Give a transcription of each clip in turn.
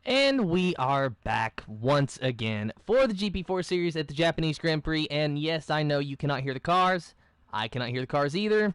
And we are back once again for the GP4 series at the Japanese Grand Prix. And yes, I know you cannot hear the cars. I cannot hear the cars either.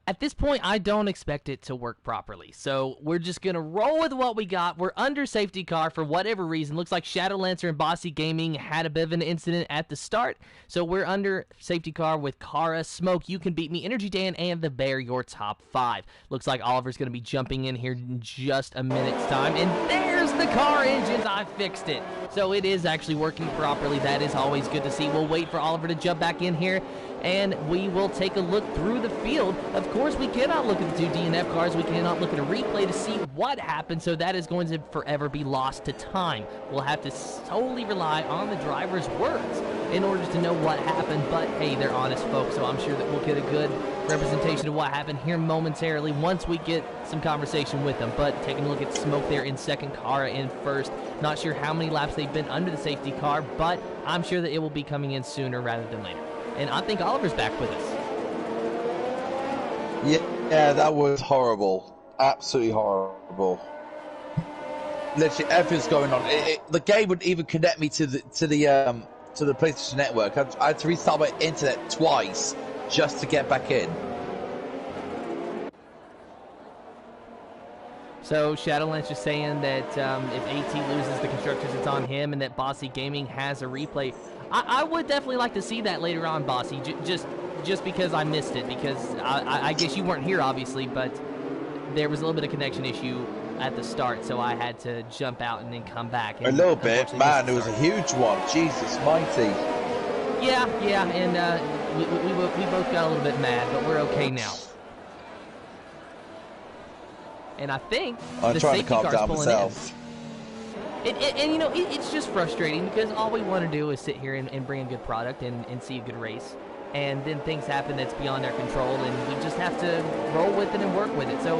At this point, I don't expect it to work properly. So we're just going to roll with what we got. We're under safety car for whatever reason. Looks like Shadowlancer and Bossy Gaming had a bit of an incident at the start. So we're under safety car with Kara, Smoke, You Can Beat Me, Energy Dan, and The Bear, your top 5. Looks like Oliver's going to be jumping in here in just a minute's time. And there's the car engines. I fixed it. So it is actually working properly. That is always good to see. We'll wait for Oliver to jump back in here, and we will take a look through the field. Of course, we cannot look at the two DNF cars. We cannot look at a replay to see what happened, so that is going to forever be lost to time. We'll have to solely rely on the driver's words in order to know what happened, but hey, they're honest folks, so I'm sure that we'll get a good representation of what happened here momentarily once we get some conversation with them. But taking a look at Smoke there in second, Kara in first. Not sure how many laps they've been under the safety car, but I'm sure that it will be coming in sooner rather than later. And I think Oliver's back with us. Yeah, that was horrible. Absolutely horrible. Literally, everything's going on. The game wouldn't even connect me to the PlayStation Network. I had to restart my internet twice just to get back in. So Shadowlands just saying that if AT loses the constructors, it's on him, and that Bossy Gaming has a replay. I would definitely like to see that later on, Bossy, just because I missed it, because I guess you weren't here, obviously, but there was a little bit of connection issue at the start, so I had to jump out and then come back. And a little bit, man, it was a huge one. Jesus mighty. Yeah, and we both got a little bit mad, but we're okay now. And I think I'm trying to calm down myself. And you know, it's just frustrating because all we want to do is sit here and bring a good product and see a good race. And then things happen that's beyond our control, and we just have to roll with it and work with it. So,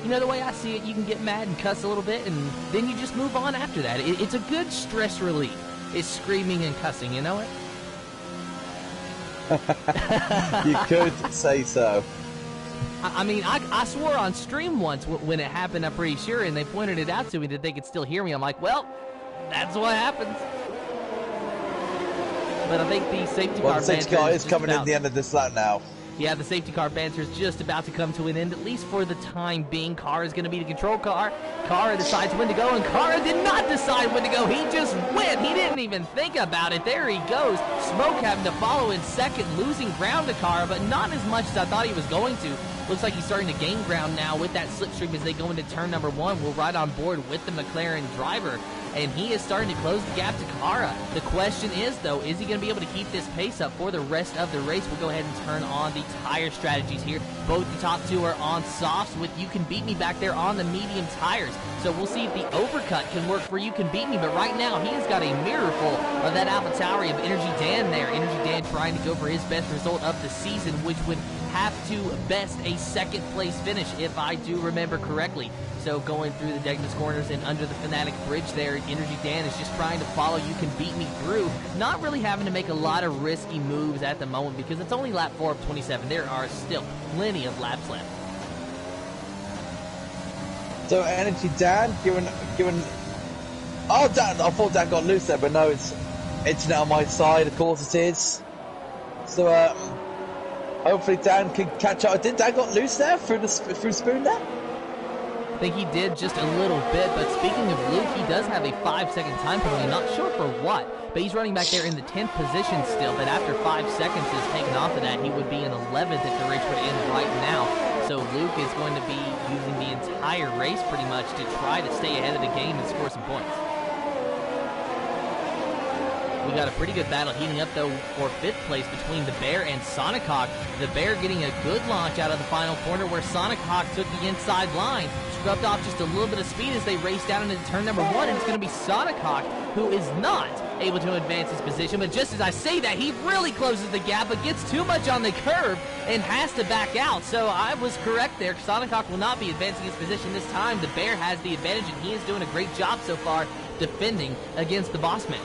you know, the way I see it, you can get mad and cuss a little bit, and then you just move on after that. It's a good stress relief. It's screaming and cussing, you know it? You could say so. I mean, I swore on stream once when it happened, I'm pretty sure, and they pointed it out to me that they could still hear me. I'm like, well, that's what happens. But I think the safety car banter safety car is coming in the end of this lap now. Yeah, the safety car banter is just about to come to an end, at least for the time being. Kara is going to be the control car. Kara decides when to go, and Kara did not decide when to go. He just went. He didn't even think about it. There he goes. Smoke having to follow in second, losing ground to Kara, but not as much as I thought he was going to. Looks like he's starting to gain ground now with that slipstream as they go into turn number 1. We're right on board with the McLaren driver, and he is starting to close the gap to Kara. The question is, though, is he going to be able to keep this pace up for the rest of the race? We'll go ahead and turn on the tire strategies here. Both the top two are on softs with You Can Beat Me back there on the medium tires. So we'll see if the overcut can work for You Can Beat Me, but right now he has got a mirror full of that AlphaTauri of Energy Dan there. Energy Dan trying to go for his best result of the season, which would have to best a second place finish if I do remember correctly. So going through the Degna's corners and under the Fanatic Bridge there, Energy Dan is just trying to follow You Can Beat Me through, not really having to make a lot of risky moves at the moment because it's only lap 4 of 27. There are still plenty of laps left. So Energy Dan giving oh, Dan, I thought Dan got loose there, but no, it's now on my side, of course it is. So hopefully Dan can catch up. Did Dan got loose there through Spoon there? I think he did just a little bit, but speaking of Luke, he does have a 5-second time penalty, not sure for what, but he's running back there in the 10th position still, but after 5 seconds is taken off of that, he would be in 11th if the race were to end right now. So Luke is going to be using the entire race pretty much to try to stay ahead of the game and score some points. We got a pretty good battle heating up, though, for 5th place between the Bear and Sonic Hawk. The Bear getting a good launch out of the final corner where Sonic Hawk took the inside line, scrubbed off just a little bit of speed as they race down into turn number 1, and it's going to be Sonic Hawk who is not able to advance his position. But just as I say that, he really closes the gap, but gets too much on the curb and has to back out. So I was correct there. Sonic Hawk will not be advancing his position this time. The Bear has the advantage, and he is doing a great job so far defending against the Bossman.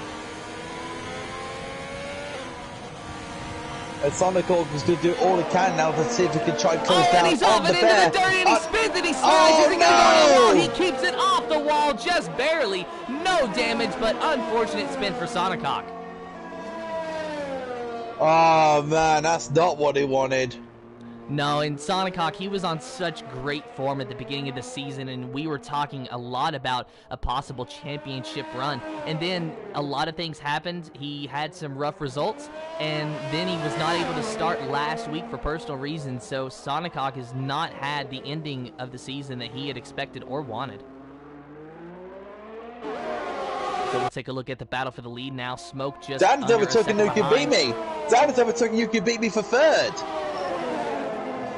And Sonic is going to do all he can now to see if he can try and close down and he's off on and the into bear. the dirt, and he spins and he slides. Is he going to go on the wall? He keeps it off the wall just barely. No damage, but unfortunate spin for Sonic Hawk. Oh, man, that's not what he wanted. No, and Sonic Hawk, he was on such great form at the beginning of the season, and we were talking a lot about a possible championship run. And then a lot of things happened. He had some rough results, and then he was not able to start last week for personal reasons. So Sonic Hawk has not had the ending of the season that he had expected or wanted. So we'll take a look at the battle for the lead now. Smoke just Dan's under a overtook second and you can beat behind. me. Dan's overtook and you can beat me for third.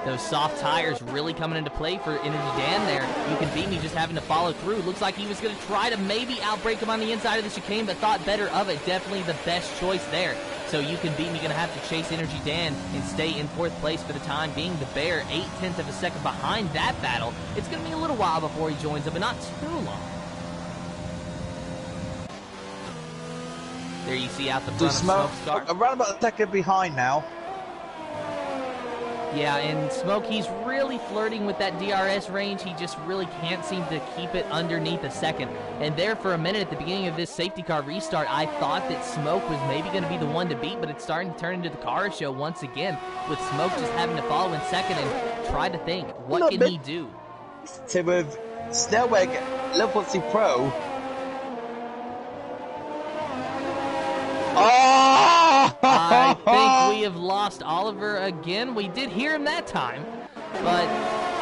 Those soft tires really coming into play for Energy Dan there. You can beat me just having to follow through. Looks like he was going to try to maybe outbrake him on the inside of the chicane, but thought better of it. Definitely the best choice there. So you can beat me, going to have to chase Energy Dan and stay in fourth place for the time being. The Bear, 0.8 of a second behind that battle. It's going to be a little while before he joins him, but not too long. There you see out the front of Smoke's car. Around about a second behind now. Yeah, and Smoke, he's really flirting with that DRS range. He just really can't seem to keep it underneath a second. And there for a minute at the beginning of this safety car restart, I thought that Smoke was maybe going to be the one to beat, but it's starting to turn into the car show once again, with Smoke just having to follow in second and try to think, what can he do? To with Snellweg, Level C Pro. Oh! I think we have lost Oliver again. We did hear him that time, but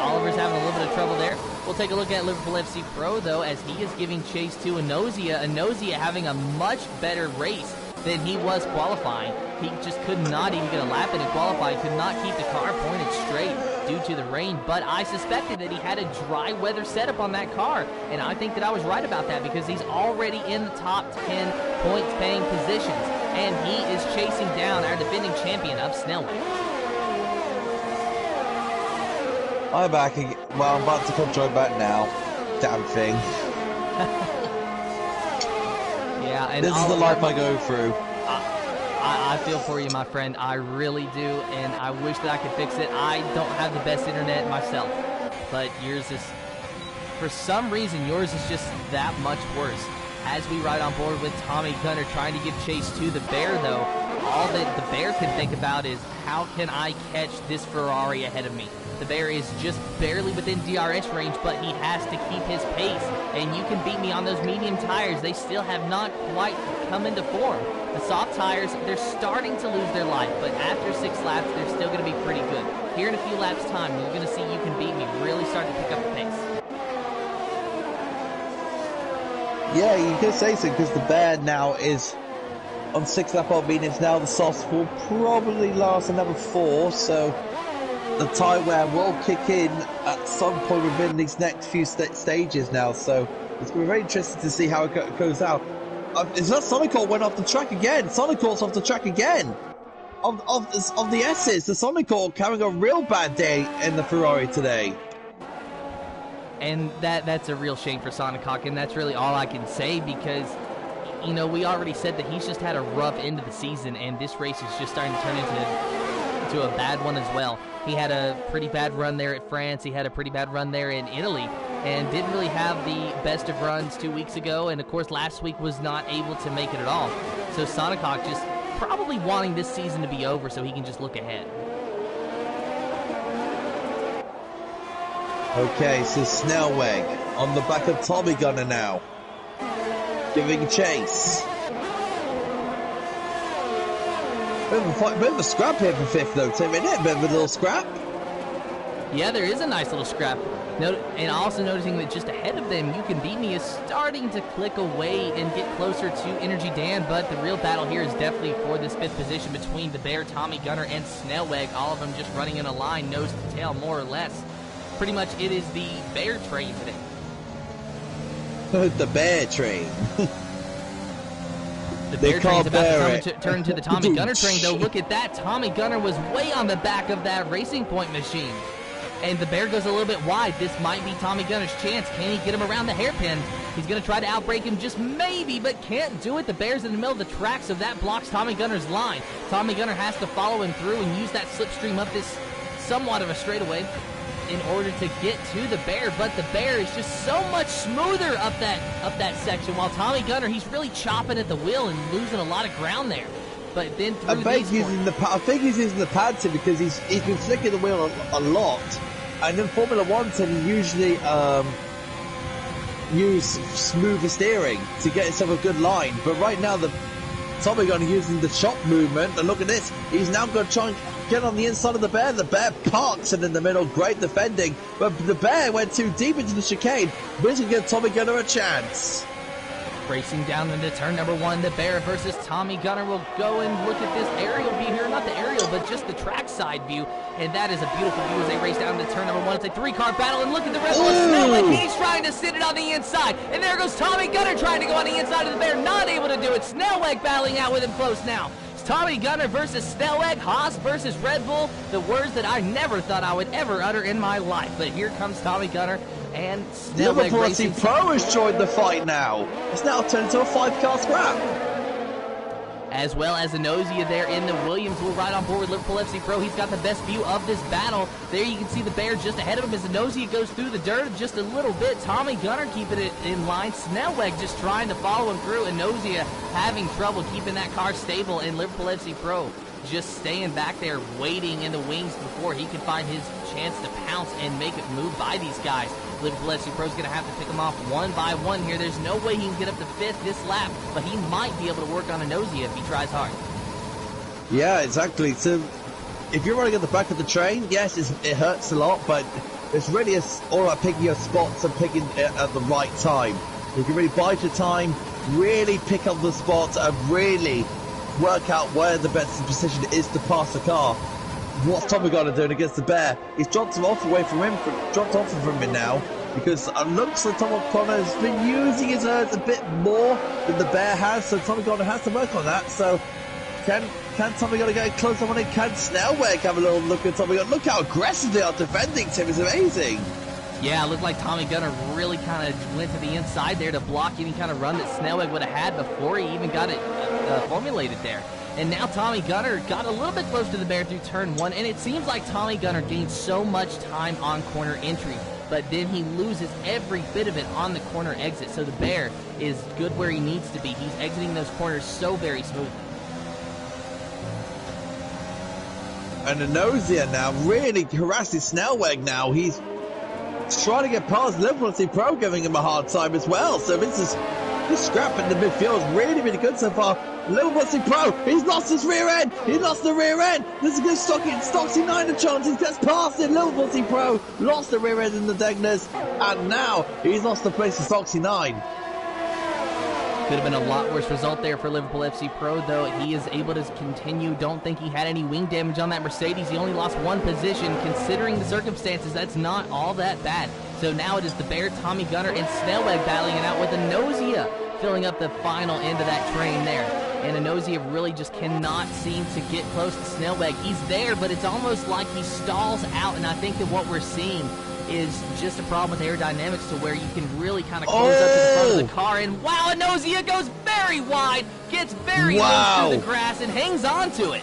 Oliver's having a little bit of trouble there. We'll take a look at Liverpool FC Pro, though, as he is giving chase to Anosea. Anosea having a much better race than he was qualifying. He just could not even get a lap in and qualify. Could not keep the car pointed straight due to the rain, but I suspected that he had a dry weather setup on that car, and I think that I was right about that because he's already in the top 10 points paying positions, and he is chasing down our defending champion of Snellway. I'm back again. Well, I'm about to control back now. Damn thing. Yeah, and this is the life I go through. I feel for you, my friend. I really do, and I wish that I could fix it. I don't have the best internet myself, but yours is, for some reason, yours is just that much worse. As we ride on board with Tommy Gunner trying to give chase to the Bear, though, all that the Bear can think about is, how can I catch this Ferrari ahead of me? The Bear is just barely within DRS range, but he has to keep his pace, and you can beat me on those medium tires. They still have not quite come into form. The soft tires, they're starting to lose their life, but after 6 laps, they're still going to be pretty good. Here in a few laps' time, you're going to see You Can Beat Me really start to pick up the pace. Yeah, you could say so, because the Bear now is on 6 lap odd mediums now. The softs will probably last another 4, so the tire wear will kick in at some point within these next few stages now, so it's going to be very interesting to see how it goes out. Is that Sonic went off the track again? Sonic's off the track again. Of the S's, the Sonic having a real bad day in the Ferrari today. And that's a real shame for Sonic Hawk, and that's really all I can say because, you know, we already said that he's just had a rough end of the season, and this race is just starting to turn into a bad one as well. He had a pretty bad run there at France. He had a pretty bad run there in Italy, and didn't really have the best of runs 2 weeks ago, and of course last week was not able to make it at all. So Sonic Hawk just probably wanting this season to be over so he can just look ahead. Okay, so Snellweg on the back of Tommy Gunner now, giving chase. Bit of a scrap here for 5th though, Tim, isn't it? Bit of a little scrap. Yeah, there is a nice little scrap. And also noticing that just ahead of them, You Can Beat Me is starting to click away and get closer to Energy Dan, but the real battle here is definitely for this 5th position between the Bear, Tommy Gunner, and Snellweg. All of them just running in a line, nose to tail, more or less. Pretty much it is the Bear train today. The Bear train. The Bear train's about to turn to the Tommy Gunner train, though. Look at that. Tommy Gunner was way on the back of that Racing Point machine. and the Bear goes a little bit wide. This might be Tommy Gunner's chance. Can he get him around the hairpin? He's going to try to outbrake him just maybe, but can't do it. The Bear's in the middle of the track, so that blocks Tommy Gunner's line. Tommy Gunner has to follow him through and use that slipstream up this somewhat of a straightaway in order to get to the Bear, but the Bear is just so much smoother up that section, while Tommy Gunner, he's really chopping at the wheel and losing a lot of ground there. But then I think he's using the pad tip because he's been flicking the wheel a lot, and in Formula 1 he usually use smoother steering to get himself a good line. But right now Tommy Gunner using the chop movement, and look at this, he's now going to try and get on the inside of the Bear. The Bear parks it in the middle, great defending, but the Bear went too deep into the chicane. This will give Tommy Gunner a chance. Racing down into turn number 1, the Bear versus Tommy Gunner. Will go and look at this aerial view here, not the aerial, but just the trackside view, and that is a beautiful view as they race down into turn number 1. It's a 3-car battle, and look at the Red Bull Snellweg. He's trying to sit it on the inside, and there goes Tommy Gunner trying to go on the inside of the Bear, not able to do it. Snellweg battling out with him close now. Tommy Gunner versus Snellweg, Haas versus Red Bull, the words that I never thought I would ever utter in my life. But here comes Tommy Gunner and Snellweg Racing Pro has joined the fight now. It's now turned into a 5-car scrap. As well as Anossia there in the Williams will ride on board with Liverpool FC Pro. He's got the best view of this battle. There you can see the Bear just ahead of him as Anossia goes through the dirt just a little bit. Tommy Gunner keeping it in line. Snellweg just trying to follow him through. Anossia having trouble keeping that car stable, and Liverpool FC Pro just staying back there waiting in the wings before he can find his chance to pounce and make it move by these guys. Liverpool FC Pro is going to have to pick them off one by one here. There's no way he can get up to 5th this lap, but he might be able to work on Anossia if he tries hard. Yeah, exactly. So if you're running at the back of the train, yes, it hurts a lot, but it's really all about picking your spots and picking it at the right time. You can really bide your time, really pick up the spots, and really work out where the best position is to pass the car. What's Tommy Gunner doing against the Bear? He's dropped him off away from him, dropped off from him now, because it looks like Tommy Gunner has been using his irons a bit more than the Bear has, so Tommy Gunner has to work on that. So can Tommy Gunner get close on it? Can Snellweg have a little look at Tommy Gunner? Look how aggressive they are defending Tim, it's amazing. Yeah, it looked like Tommy Gunner really kind of went to the inside there to block any kind of run that Snellweg would have had before he even got it formulated there. And now Tommy Gunner got a little bit close to the Bear through turn 1, and it seems like Tommy Gunner gained so much time on corner entry, but then he loses every bit of it on the corner exit. So the Bear is good where he needs to be. He's exiting those corners so very smoothly. And Anossia now really harassing Snellweg now. He's trying to get past Liverpool FC Pro, giving him a hard time as well. So this scrap in the midfield is really, really good so far. Liverpool FC Pro, he's lost his rear end. He lost the rear end. This is a good Stocksy 9 a chance. He gets past it. Liverpool FC Pro lost the rear end in the Degners, and now he's lost the place to Stocksy 9. Could have been a lot worse result there for Liverpool FC Pro, though he is able to continue. Don't think he had any wing damage on that Mercedes. He only lost 1 position. Considering the circumstances, that's not all that bad. So now it is the Bear, Tommy Gunner, and Snellweg battling it out with Anossia filling up the final end of that train there. And Anossia really just cannot seem to get close to Snellweg. He's there, but it's almost like he stalls out, and I think that what we're seeing is just a problem with aerodynamics to where you can really kind of close up to the front of the car. And wow, Anossia goes very wide, gets very loose through the grass, and hangs on to it.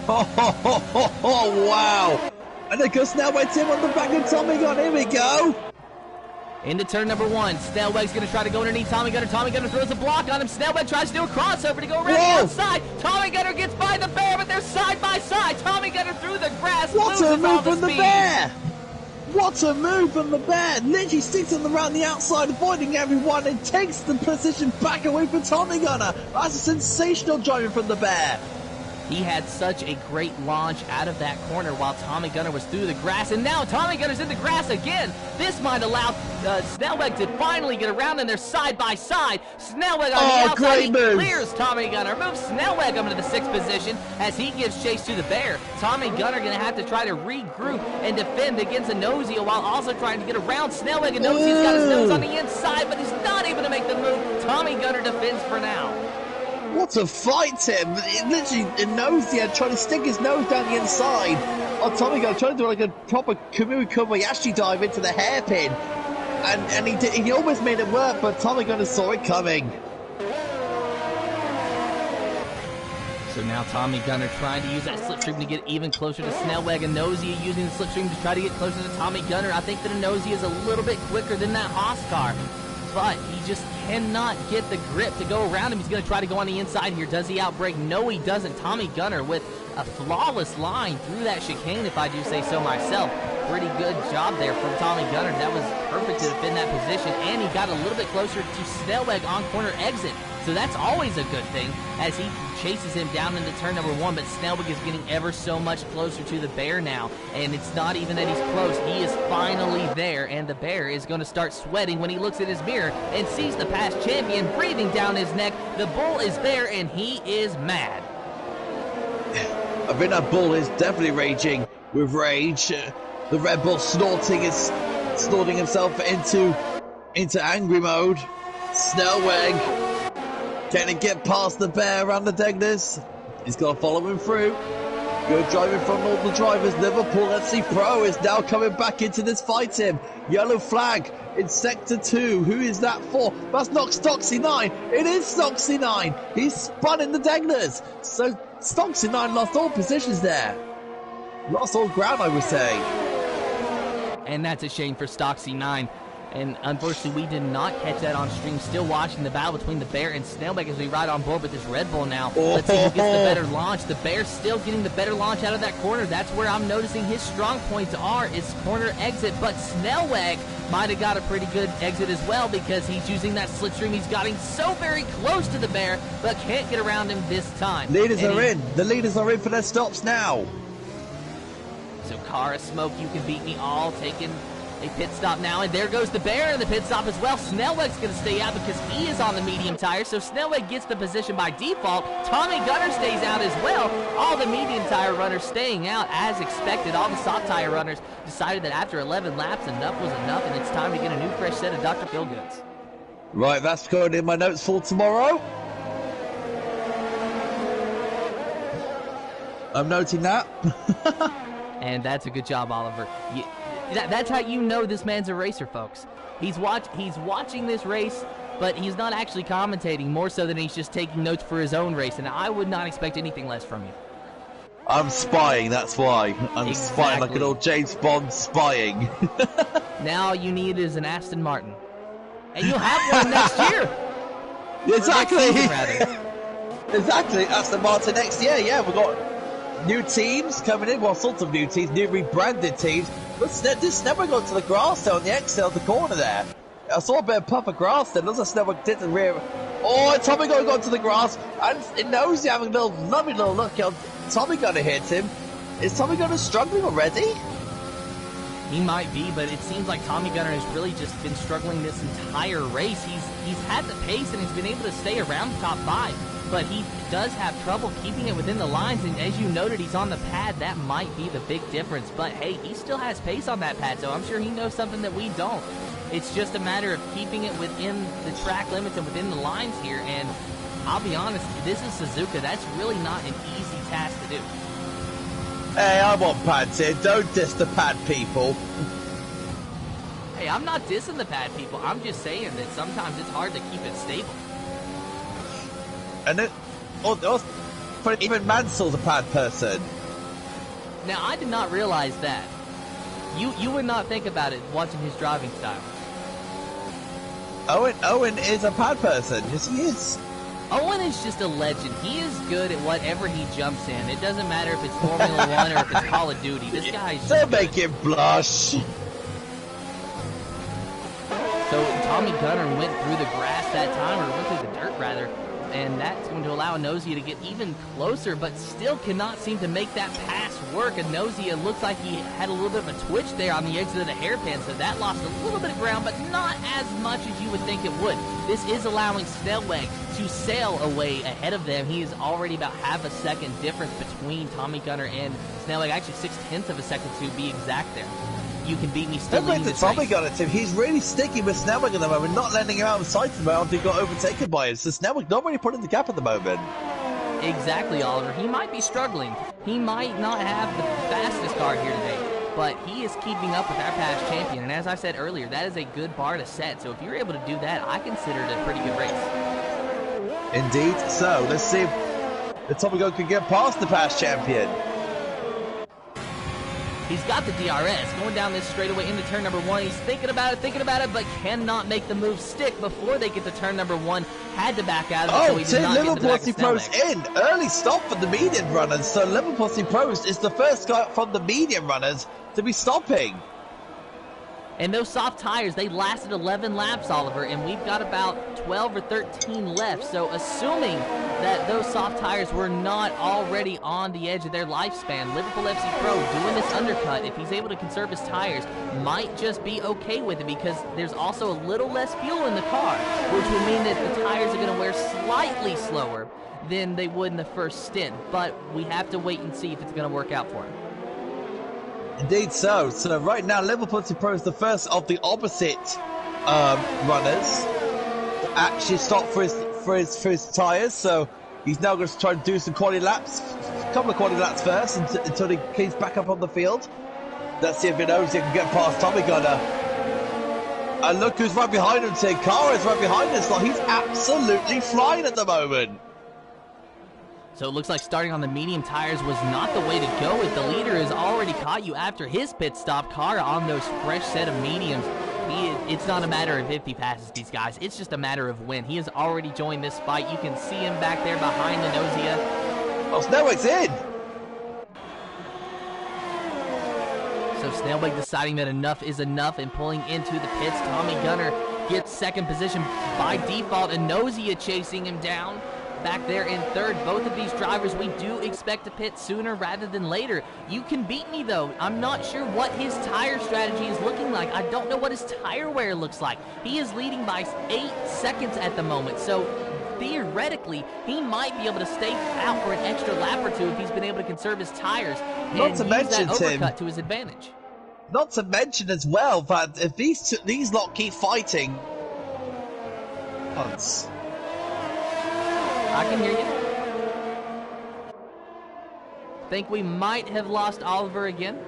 Oh, wow. And there goes Snellweg, Tim on the back of Tommy Gunner. Here we go. Into turn number 1. Snellweg's going to try to go underneath Tommy Gunner. Tommy Gunner throws a block on him. Snellweg tries to do a crossover to go around the outside. Tommy Gunner gets by the Bear, but they're side by side. Tommy Gunner through the grass. What a move from the Bear! What a move from the Bear! Literally sticks on around the outside, avoiding everyone, and takes the position back away from Tommy Gunner. That's a sensational driving from the Bear. He had such a great launch out of that corner while Tommy Gunner was through the grass, and now Tommy Gunner's in the grass again. This might allow Snellweg to finally get around, and they're side by side. Snellweg on the outside, he clears Tommy Gunner, moves Snellweg up into the 6th position as he gives chase to the Bear. Tommy Gunner going to have to try to regroup and defend against Anossia while also trying to get around Snellweg. Anossia's got his nose on the inside, but he's not able to make the move. Tommy Gunner defends for now. What a fight, Tim! It literally, Nosy trying to stick his nose down the inside. Oh, Tommy Gunner trying to do like a proper Kamui Kobayashi dive into the hairpin. And he almost made it work, but Tommy Gunner saw it coming. So now Tommy Gunner trying to use that slipstream to get even closer to Snellweg, and Nosy using the slipstream to try to get closer to Tommy Gunner. I think that Nosy is a little bit quicker than that Haas car, but he just cannot get the grip to go around him. He's going to try to go on the inside here. Does he outbrake? No, he doesn't. Tommy Gunner with a flawless line through that chicane, if I do say so myself. Pretty good job there from Tommy Gunner. That was perfect to defend that position, and he got a little bit closer to Snellweg on corner exit. So that's always a good thing as he chases him down into turn number 1, but Snellweg is getting ever so much closer to the Bear now, and it's not even that he's close. He is finally there, and the Bear is going to start sweating when he looks at his mirror and sees the past champion breathing down his neck. The Bull is there, and he is mad. I think that Bull is definitely raging with rage. The Red Bull snorting himself into angry mode. Snellweg can he get past the Bear around the Degners? He's got to follow him through. Good driving from all the drivers. Liverpool FC Pro is now coming back into this fight. Yellow flag in Sector 2. Who is that for? That's not Stoxy 9. It is Stoxy 9. He's spun in the Degners. So Stoxy 9 lost all positions there. Lost all ground, I would say. And that's a shame for Stoxy 9. And unfortunately, we did not catch that on stream. Still watching the battle between the Bear and Snellweg as we ride on board with this Red Bull now. Let's see who gets the better launch. The Bear's still getting the better launch out of that corner. That's where I'm noticing his strong points are, is corner exit. But Snellweg might have got a pretty good exit as well because he's using that slipstream. He's getting so very close to the Bear, but can't get around him this time. Leaders are in. The leaders are in for their stops now. So Cara Smoke, you can beat me all, taking a pit stop now, and there goes the Bear in the pit stop as well. Snellweg's going to stay out because he is on the medium tire, so Snellweg gets the position by default. Tommy Gunner stays out as well. All the medium tire runners staying out as expected. All the soft tire runners decided that after 11 laps, enough was enough, and it's time to get a new fresh set of Dr. Feelgoods. Right, that's going in my notes for tomorrow. I'm noting that. And that's a good job, Oliver. That's how you know this man's a racer, folks. He's watching this race, but he's not actually commentating, more so than he's just taking notes for his own race, and I would not expect anything less from you. I'm spying, that's why. I'm spying like an old James Bond spying. Now all you need is an Aston Martin. And you'll have one next year. Exactly. Next season, rather. Exactly, Aston Martin next year, yeah. We've got new teams coming in, well, sorts of new teams, new rebranded teams. But this never got to the grass there on the exit of the corner there. I saw a bit of puff of grass there. Looks like never did the rear. Oh, Tommy Gunner got to the grass, and it knows you're having a lovely little look. Tommy Gunner hit him. Is Tommy Gunner struggling already? He might be, but it seems like Tommy Gunner has really just been struggling this entire race. He's had the pace and he's been able to stay around the top 5. But he does have trouble keeping it within the lines, and as you noted, he's on the pad. That might be the big difference. But hey, he still has pace on that pad, so I'm sure he knows something that we don't. It's just a matter of keeping it within the track limits and within the lines here, and I'll be honest, this is Suzuka. That's really not an easy task to do. Hey, I want pads here. Don't diss the pad people. Hey, I'm not dissing the pad people. I'm just saying that sometimes it's hard to keep it stable. And even Mansel's a pad person. Now, I did not realize that. You would not think about it watching his driving style. Owen is a pad person. Yes, he is. Owen is just a legend. He is good at whatever he jumps in. It doesn't matter if it's Formula 1 or if it's Call of Duty. This guy's just Don't make him blush. So Tommy Gunner went through the grass that time, or went through the dirt rather, and that's going to allow Nosy to get even closer, but still cannot seem to make that pass work. And Nosy, it looks like he had a little bit of a twitch there on the exit of the hairpin, so that lost a little bit of ground, but not as much as you would think it would. This is allowing Snellweg to sail away ahead of them. He is already about half a second difference between Tommy Gunner and Snellweg, actually 0.6 of a second to be exact there. You Can Beat Me still Don't leading break the this Tommy race. Gunner, Tim. He's really sticky with Snelwig at the moment, not letting him out of sight at the moment. He got overtaken by him. So Snelwig not really putting the gap at the moment. Exactly, Oliver. He might be struggling. He might not have the fastest car here today, but he is keeping up with our past champion. And as I said earlier, that is a good bar to set. So if you're able to do that, I consider it a pretty good race. Indeed. So let's see if the Tommy Gunner can get past the past champion. He's got the DRS going down this straightaway into turn number 1. He's thinking about it, but cannot make the move stick before they get to turn number 1. Had to back out of it, so he did not get to the back of Liverpool in. Early stop for the medium runners. So Liverpool Prost is the first guy from the medium runners to be stopping. And those soft tires, they lasted 11 laps, Oliver, and we've got about 12 or 13 left. So assuming that those soft tires were not already on the edge of their lifespan, Liverpool FC Pro doing this undercut, if he's able to conserve his tires, might just be okay with it because there's also a little less fuel in the car, which would mean that the tires are going to wear slightly slower than they would in the first stint. But we have to wait and see if it's going to work out for him. Indeed so. So right now, Liverpool Pro is the first of the opposite runners to actually stop for his tyres. So he's now going to try and do some quality laps, a couple of quality laps first until he cleans back up on the field. Let's see if he knows he can get past Tommy Gunner. And look who's right behind him, Tim. Kara's right behind us. Like, he's absolutely flying at the moment. So it looks like starting on the medium tires was not the way to go. If the leader has already caught you after his pit stop, Kara on those fresh set of mediums, it's not a matter of if he passes these guys. It's just a matter of when. He has already joined this fight. You can see him back there behind the Nozia. Oh, Snelwig's in. So Snelwig deciding that enough is enough and pulling into the pits. Tommy Gunner gets second position by default, and Nozia chasing him down. Back there in third. Both of these drivers we do expect to pit sooner rather than later. You Can Beat Me though. I'm not sure what his tire strategy is looking like. I don't know what his tire wear looks like. He is leading by 8 seconds at the moment, so theoretically he might be able to stay out for an extra lap or two if he's been able to conserve his tires and use that overcut to his advantage. Not to mention as well that if these lot keep fighting, I can hear you. Think we might have lost Oliver again.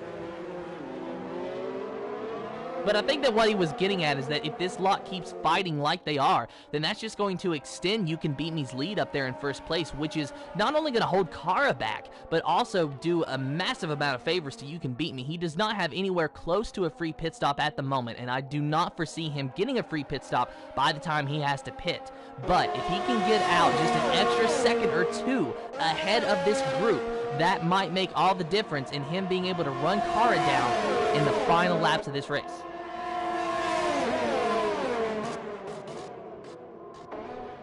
But I think that what he was getting at is that if this lot keeps fighting like they are, then that's just going to extend You Can Beat Me's lead up there in first place, which is not only going to hold Kara back, but also do a massive amount of favors to You Can Beat Me. He does not have anywhere close to a free pit stop at the moment, and I do not foresee him getting a free pit stop by the time he has to pit. But if he can get out just an extra second or two ahead of this group, that might make all the difference in him being able to run Kara down in the final laps of this race.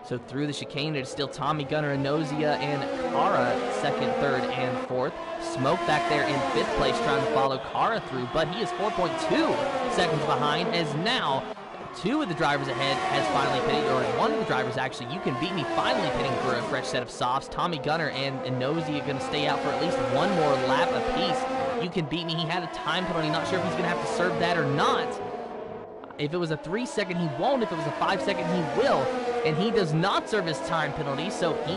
So through the chicane, it is still Tommy Gunner and Nozia and Kara, second, third, and fourth. Smoke back there in fifth place trying to follow Kara through, but he is 4.2 seconds behind as now two of the drivers ahead has finally pitted, or one of the drivers actually, You Can Beat Me, finally pitting for a fresh set of softs. Tommy Gunner and Nosy are going to stay out for at least one more lap apiece. You Can Beat Me, he had a time penalty, not sure if he's going to have to serve that or not. If it was a 3 second, he won't. If it was a 5 second, he will. And he does not serve his time penalty, so he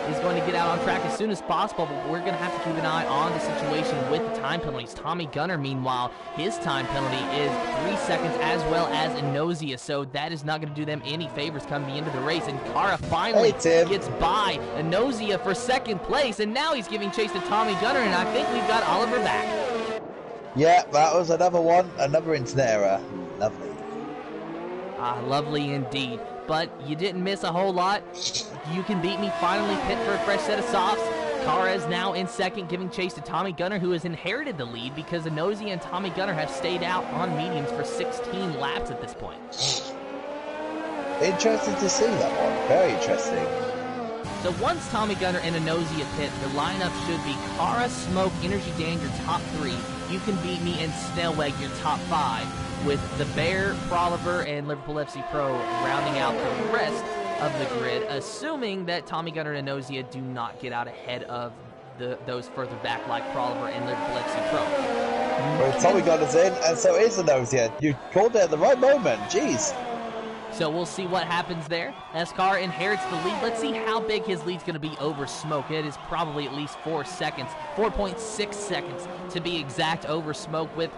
is going to get out on track as soon as possible, but we're going to have to keep an eye on the situation with the time penalties. Tommy Gunner, meanwhile, his time penalty is 3 seconds as well as Inozia, so that is not going to do them any favors coming into the race. And Kara finally gets by Inozia for second place, and now he's giving chase to Tommy Gunner, and I think we've got Oliver back. Yeah, that was another one, another internet error. Lovely. Ah, lovely indeed. But you didn't miss a whole lot. You Can Beat Me finally pit for a fresh set of softs. Kara is now in second, giving chase to Tommy Gunner, who has inherited the lead because Inozie and Tommy Gunner have stayed out on mediums for 16 laps at this point. Interesting to see that one. Very interesting. So once Tommy Gunner and Inozie pit, the lineup should be Kara, Smoke, Energy Dan, your top three. You Can Beat Me and Snellweg, your top five, with the Bear, Proliver, and Liverpool FC Pro rounding out the rest of the grid, assuming that Tommy Gunner and Nozia do not get out ahead of those further back like Proliver and Liverpool FC Pro. Well, Tommy Gunner's in, and so is the nose here. You called it at the right moment. Jeez. So we'll see what happens there. NASCAR inherits the lead. Let's see how big his lead's going to be over Smoke. It is probably at least 4 seconds, 4.6 seconds to be exact over Smoke, with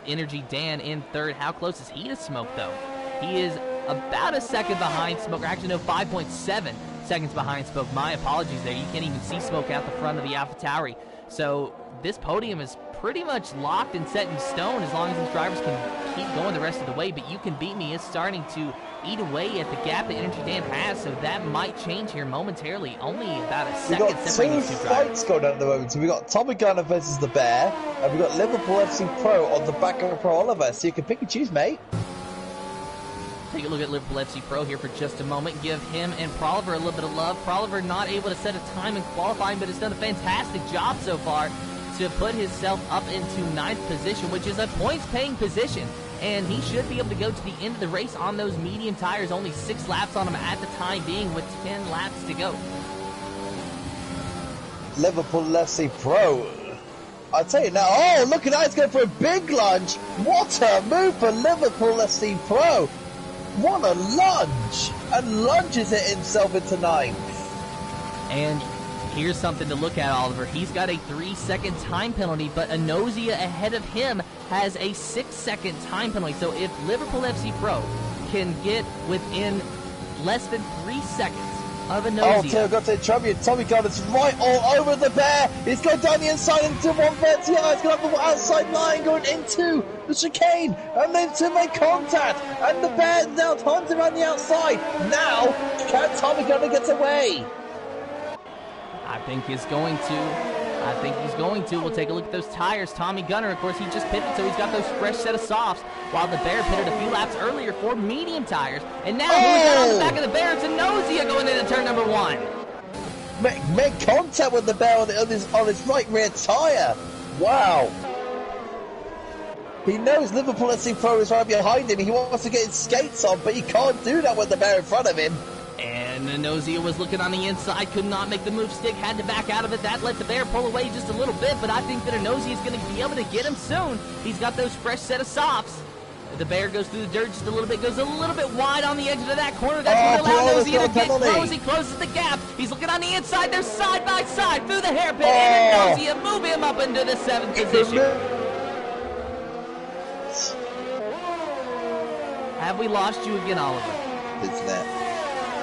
Energy Dan in third. How close is he to Smoke, though? He is about a second behind Smoke, or actually no, 5.7 seconds behind Smoke. My apologies there. You can't even see Smoke out the front of the AlphaTauri. So this podium is pretty much locked and set in stone as long as these drivers can keep going the rest of the way. But You Can Beat Me is starting to eat away at the gap that Energy Dan has, so that might change here momentarily. Only about a second separating these two drivers. We've got 2 fights going on at the moment. So we've got Tommy Gunner versus the Bear, and we've got Liverpool FC Pro on the back of Pro Oliver. So you can pick and choose, mate. Take a look at Liverpool FC Pro here for just a moment. Give him and Proliver a little bit of love. Proliver not able to set a time in qualifying, but has done a fantastic job so far to put himself up into 9th position, which is a points-paying position. And he should be able to go to the end of the race on those medium tires. Only 6 laps on him at the time being, with 10 laps to go. Liverpool FC Pro. I'll tell you now. Oh, look at that. He's going for a big lunge. What a move for Liverpool FC Pro. What a lunge. And lunges it himself into 9th. And here's something to look at, Oliver. He's got a 3-second time penalty, but Anossia ahead of him has a 6-second time penalty. So if Liverpool FC Pro can get within less than 3 seconds of Anossia. Oh, got to trouble you. Tommy Gunner's right all over the Bear. He's going down the inside into 130. He's going up the outside line, going into the chicane, and then to make contact. And the Bear now turns around the outside. Now, can Tommy Gunner get away? I think he's going to. We'll take a look at those tires. Tommy Gunner, of course, he just pitted, so he's got those fresh set of softs, while the Bear pitted a few laps earlier for medium tires. And now, who's on the back of the Bear? It's Anossia going into turn number 1. Make contact with the Bear on his right rear tire. Wow. He knows Liverpool FC Pro is right behind him. He wants to get his skates on, but he can't do that with the Bear in front of him. And Anossia was looking on the inside, could not make the move stick, had to back out of it. That let the Bear pull away just a little bit, but I think that Anossia is going to be able to get him soon. He's got those fresh set of softs. The Bear goes through the dirt just a little bit, goes a little bit wide on the edge of that corner. That's going to allow Anossia to get close. He closes the gap. He's looking on the inside. They're side by side through the hairpin, and Anossia move him up into the 7th position. Have we lost you again, Oliver? Isn't it?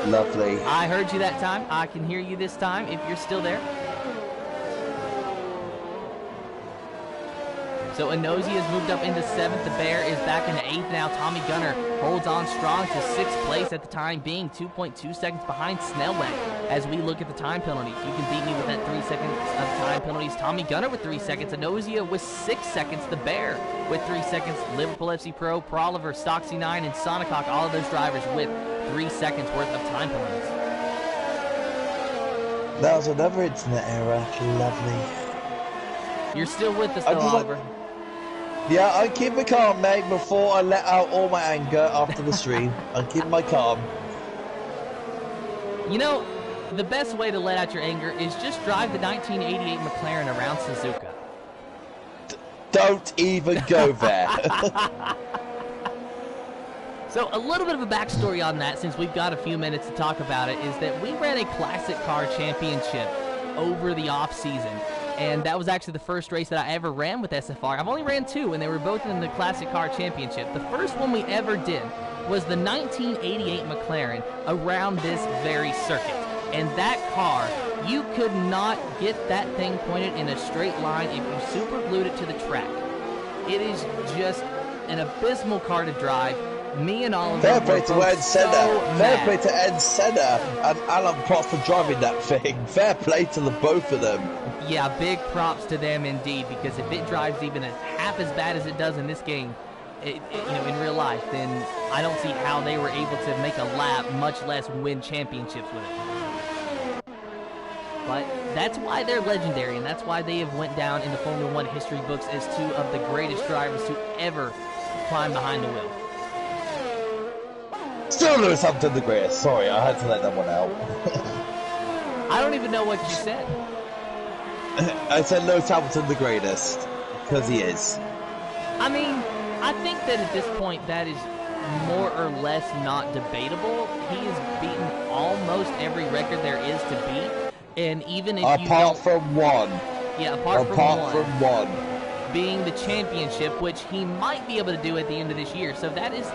Lovely. I heard you that time. I can hear you this time if you're still there. So Anossia has moved up into 7th. The Bear is back into 8th now. Tommy Gunner holds on strong to 6th place at the time being, 2.2 seconds behind Snellweg. As we look at the time penalties, You Can Beat Me with that 3 seconds of time penalties. Tommy Gunner with 3 seconds. Anossia with 6 seconds. The Bear with 3 seconds. Liverpool FC Pro, Proliver, Stoxy 9, and Sonicock, all of those drivers with 3 seconds worth of time penalties. That was another internet error. Lovely. You're still with us, though, Oliver. Yeah, I keep my calm, mate, before I let out all my anger after the stream. I keep my calm. You know, the best way to let out your anger is just drive the 1988 McLaren around Suzuka. Don't even go there. So a little bit of a backstory on that, since we've got a few minutes to talk about it, is that we ran a classic car championship over the off season. And that was actually the first race that I ever ran with SFR. I've only ran 2, and they were both in the Classic Car Championship. The first one we ever did was the 1988 McLaren around this very circuit. And that car, you could not get that thing pointed in a straight line if you super glued it to the track. It is just an abysmal car to drive. Me and Oliver Fair play to Ed Senna. Fair mad. play to Ed Senna and Alan Prost for driving that thing. Fair play to the both of them. Yeah, big props to them indeed, because if it drives even half as bad as it does in this game, you know, in real life, then I don't see how they were able to make a lap, much less win championships with it. But that's why they're legendary, and that's why they have went down in the Formula One history books as 2 of the greatest drivers to ever climb behind the wheel. Still Lewis Hamilton the greatest. Sorry, I had to let that one out. I don't even know what you said. I said Lewis Hamilton the greatest, because he is. I mean, I think that at this point that is more or less not debatable. He has beaten almost every record there is to beat, and even if you apart from one. Yeah, apart from one. Being the championship, which he might be able to do at the end of this year. So that is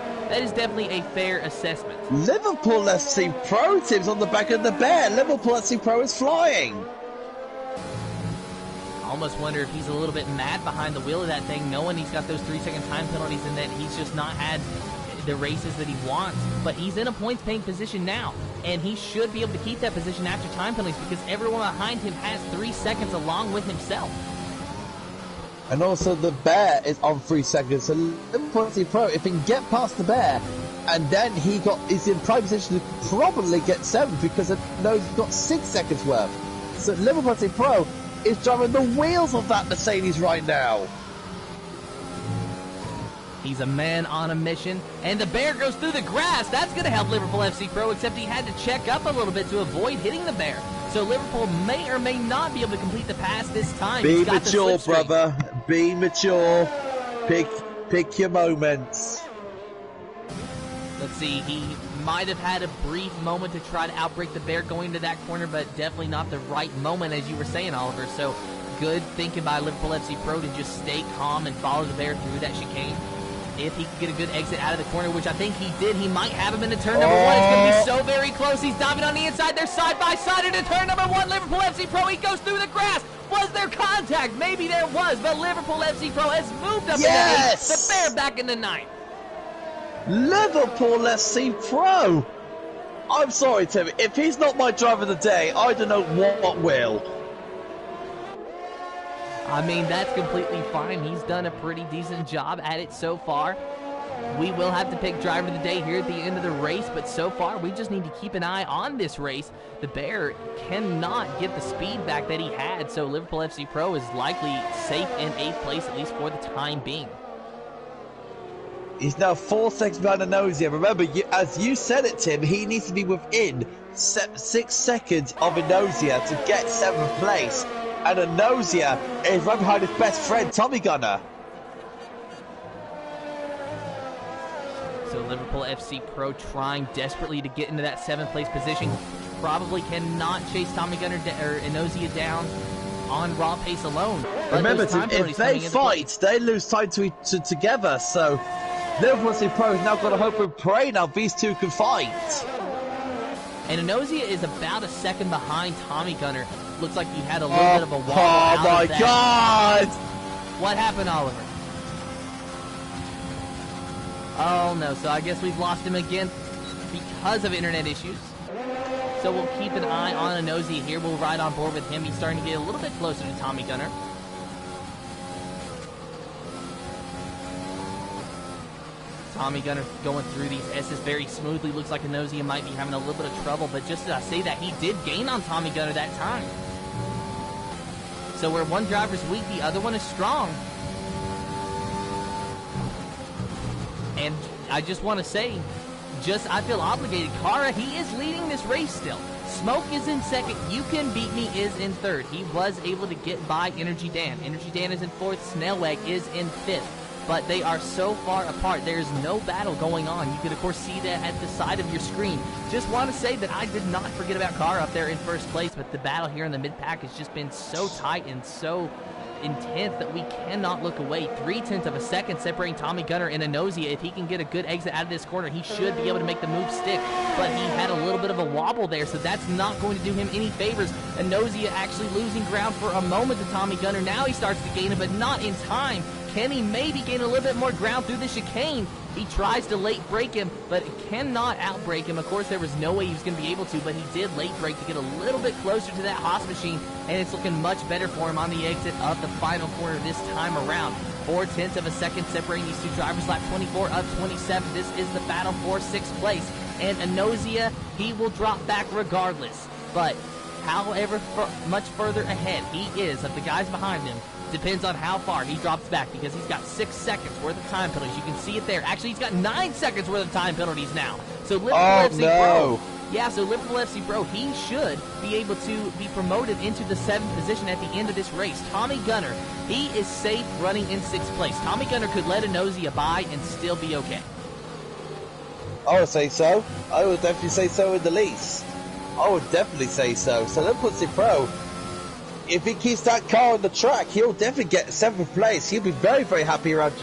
definitely a fair assessment. Liverpool FC Pro team's on the back of the bear. Liverpool FC Pro is flying. I almost wonder if he's a little bit mad behind the wheel of that thing, knowing he's got those 3-second time penalties and that he's just not had the races that he wants. But he's in a points-paying position now, and he should be able to keep that position after time penalties because everyone behind him has 3 seconds along with himself. And also the bear is on 3 seconds, so Liverpool FC Pro, if he can get past the bear, and then he's in prime position to probably get 7th because he's got 6 seconds worth. So Liverpool FC Pro is driving the wheels of that Mercedes right now. He's a man on a mission, and the bear goes through the grass. That's going to help Liverpool FC Pro, except he had to check up a little bit to avoid hitting the bear. So Liverpool may or may not be able to complete the pass this time. Be mature, brother. Be mature. Pick your moments. Let's see, he might have had a brief moment to try to outbrake the bear going to that corner, but definitely not the right moment, as you were saying, Oliver. So good thinking by Liverpool FC Pro to just stay calm and follow the bear through that chicane. If he can get a good exit out of the corner, which I think he did, he might have him into turn number 1. It's going to be so very close. He's diving on the inside. They're side by side into turn number 1. Liverpool FC Pro, he goes through the grass. Was there contact? Maybe there was, but Liverpool FC Pro has moved up into 8th. The bear back into 9th. Liverpool FC Pro. I'm sorry, Tim. If he's not my driver of the day, I don't know what will. I mean, that's completely fine. He's done a pretty decent job at it so far. We will have to pick driver of the day here at the end of the race, but so far we just need to keep an eye on this race. The bear cannot get the speed back that he had, so Liverpool FC Pro is likely safe in 8th place, at least for the time being. He's now 4 seconds behind Inosia. Remember, as you said it, Tim, he needs to be within 6 seconds of Inosia to get 7th place. And Inosia is right behind his best friend, Tommy Gunner. So Liverpool FC Pro trying desperately to get into that 7th place position. Probably cannot chase Tommy Gunner or Inosia down on raw pace alone. Remember, if they fight, they lose time together. So Liverpool FC Pro has now got to hope and pray now these two can fight. And Inosia is about a second behind Tommy Gunner. Looks like he had a little bit of a wobble. Oh my God! What happened, Oliver? Oh no, so I guess we've lost him again because of internet issues. So we'll keep an eye on Inosia here. We'll ride on board with him. He's starting to get a little bit closer to Tommy Gunner. Tommy Gunner going through these S's very smoothly. Looks like Inosia might be having a little bit of trouble, but just as I say that, he did gain on Tommy Gunner that time. So where one driver's weak, the other one is strong. And I just want to say, I feel obligated. Kara, he is leading this race still. Smoke is in 2nd. You Can Beat Me is in 3rd. He was able to get by Energy Dan. Energy Dan is in 4th. Snailwag is in 5th. But they are so far apart. There's no battle going on. You can, of course, see that at the side of your screen. Just want to say that I did not forget about Kara up there in 1st place, but the battle here in the mid-pack has just been so tight and so intense that we cannot look away. 0.3 of a second separating Tommy Gunner and Inosia. If he can get a good exit out of this corner, he should be able to make the move stick, but he had a little bit of a wobble there, so that's not going to do him any favors. Inosia actually losing ground for a moment to Tommy Gunner. Now he starts to gain it, but not in time. Can he maybe gain a little bit more ground through the chicane? He tries to late break him, but cannot outbreak him. Of course, there was no way he was going to be able to, but he did late break to get a little bit closer to that Haas machine, and it's looking much better for him on the exit of the final corner this time around. 0.4 of a second separating these two drivers. Lap 24 of 27. This is the battle for 6th place, and Inosia, he will drop back regardless. But however much further ahead he is of the guys behind him, depends on how far he drops back, because he's got 6 seconds worth of time penalties. You can see it there. Actually, he's got 9 seconds worth of time penalties now. So Liverpool FC Pro Yeah, so Liverpool FC Pro, he should be able to be promoted into the 7th position at the end of this race. Tommy Gunner, he is safe running in 6th place. Tommy Gunner could let Anossia by and still be okay. I would say so. I would definitely say so at the least. I would definitely say so. So Liverpool FC Pro, if he keeps that car on the track, he'll definitely get 7th place. He'll be very, very happy around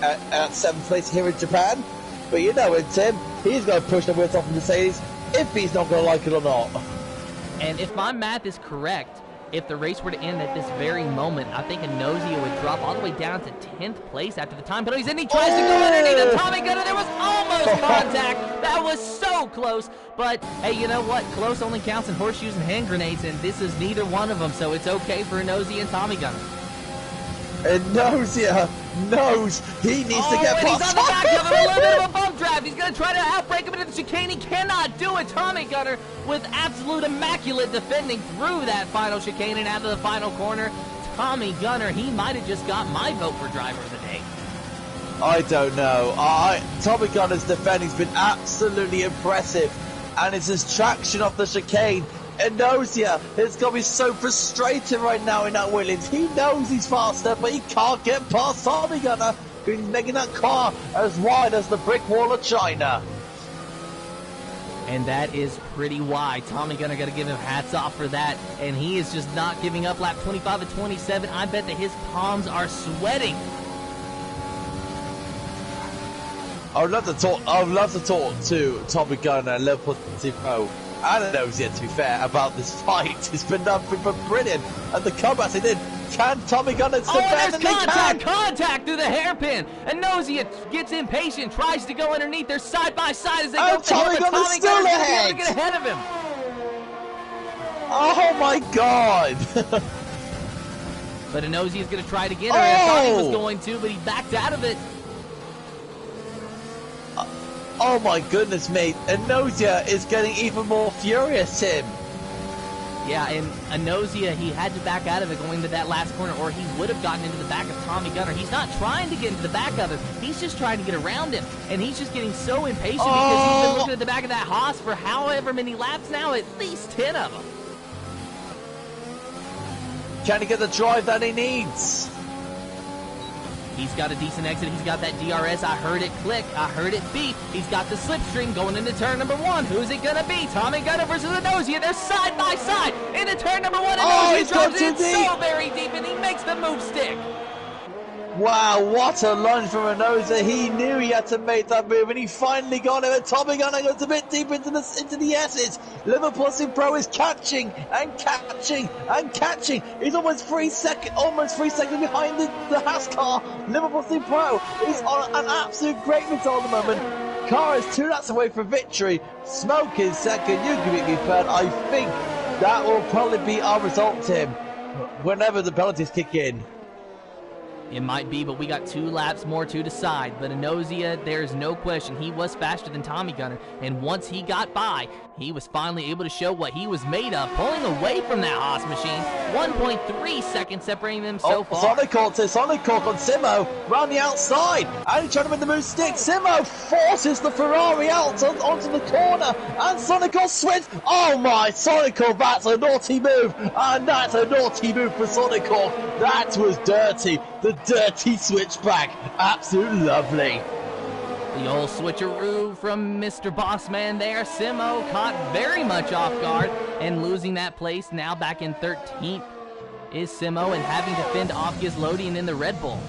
at 7th place here in Japan. But you know it, Tim, he's going to push the wheels off of Mercedes if he's not going to like it or not. And if my math is correct, if the race were to end at this very moment, I think Anossia would drop all the way down to 10th place after the time penalties, and he tries to go underneath of Tommy Gunner. There was almost contact. That was so close. But, hey, you know what? Close only counts in horseshoes and hand grenades, and this is neither one of them, so it's okay for Anossia and Tommy Gunner. Anossia knows he needs to get past. He's on the back of him, a little bit of a bump draft. He's going to try to outbrake him into the chicane. He cannot do it. Tommy Gunner with absolute immaculate defending through that final chicane and out of the final corner. Tommy Gunner, he might have just got my vote for driver of the day. I don't know. Tommy Gunner's defending's been absolutely impressive, and it's his traction off the chicane. Anossia is going to be so frustrated right now in that Williams. He knows he's faster, but he can't get past Tommy Gunner because he's making that car as wide as the brick wall of China. And that is pretty wide. Tommy Gunner got to give him hats off for that, and he is just not giving up. Lap 25 and 27. I bet that his palms are sweating. I would love to talk to Tommy Gunner and Liverpool Pro. I don't know, yet to be fair, about this fight. It's been nothing but brilliant. And the comebacks they did. Can Tommy Gunner defend? There's contact through the hairpin. Anossia gets impatient, tries to go underneath. They're side by side as they go for him, but Tommy Gunner's going to be able to get ahead of him. Oh my God! But Anossia is going to try it again. Or I thought he was going to, but he backed out of it. Oh my goodness me, Anossia is getting even more furious, Tim. Yeah, and Anossia, he had to back out of it going into that last corner, or he would have gotten into the back of Tommy Gunner. He's not trying to get into the back of him. He's just trying to get around him. And he's just getting so impatient because he's been looking at the back of that Haas for however many laps now, at least 10 of them. Can he get the drive that he needs? He's got a decent exit. He's got that DRS. I heard it click. I heard it beep. He's got the slipstream going into turn number 1. Who's it going to be? Tommy Gunner versus Anossia. They're side by side into turn number 1. Anossia drops it so very deep, and he makes the move stick. Wow, what a lunge from Anossia. He knew he had to make that move, and he finally got it. And Tommy Gunner goes a bit deep into the S's. Liverpool Pro is catching and catching and catching. He's almost 3 seconds behind the Haas car. Liverpool Pro is on an absolute great result at the moment. Car is 2 laps away from victory. Smoke is second. You can beat me third. I think that will probably be our result, Tim, whenever the penalties kick in. It might be, but we got 2 laps more to decide. But Anossia, there's no question, he was faster than Tommy Gunner. And once he got by, he was finally able to show what he was made of, pulling away from that Haas machine. 1.3 seconds separating them so far. Sonic Cork on Simo, round the outside. And he's trying to make the move stick. Simo forces the Ferrari out onto the corner. And Sonic Cork switch. Oh my, Sonic Cork, that's a naughty move. And that's a naughty move for Sonic Cork. That was dirty. The dirty switchback. Absolutely lovely. The old switcheroo from Mr. Bossman there. Simo caught very much off guard and losing that place. Now back in 13th is Simo and having to fend off Ghislodian in the Red Bull.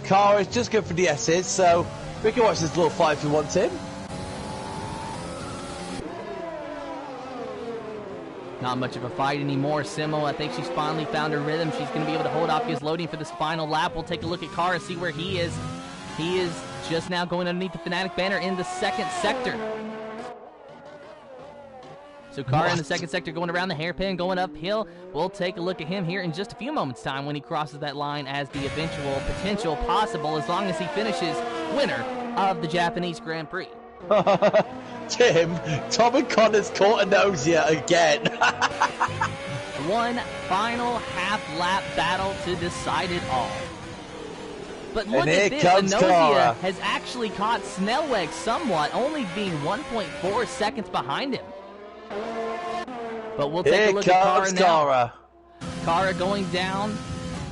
Car is just good for the S's, so we can watch this little fight if you want, Tim. Not much of a fight anymore. Simo, I think she's finally found her rhythm. She's going to be able to hold off Ghislodian for this final lap. We'll take a look at Car and see where he is. He is just now going underneath the Fanatic banner in the 2nd sector. So Car in the 2nd sector going around the hairpin, going uphill. We'll take a look at him here in just a few moments' time when he crosses that line as the eventual potential possible, as long as he finishes winner of the Japanese Grand Prix. Tim, Tommy Connor's caught Anossia again. One final half-lap battle to decide it all. But look at this, Anossia has actually caught Snellweg somewhat, only being 1.4 seconds behind him. But we'll take a look at Kara now. Kara going down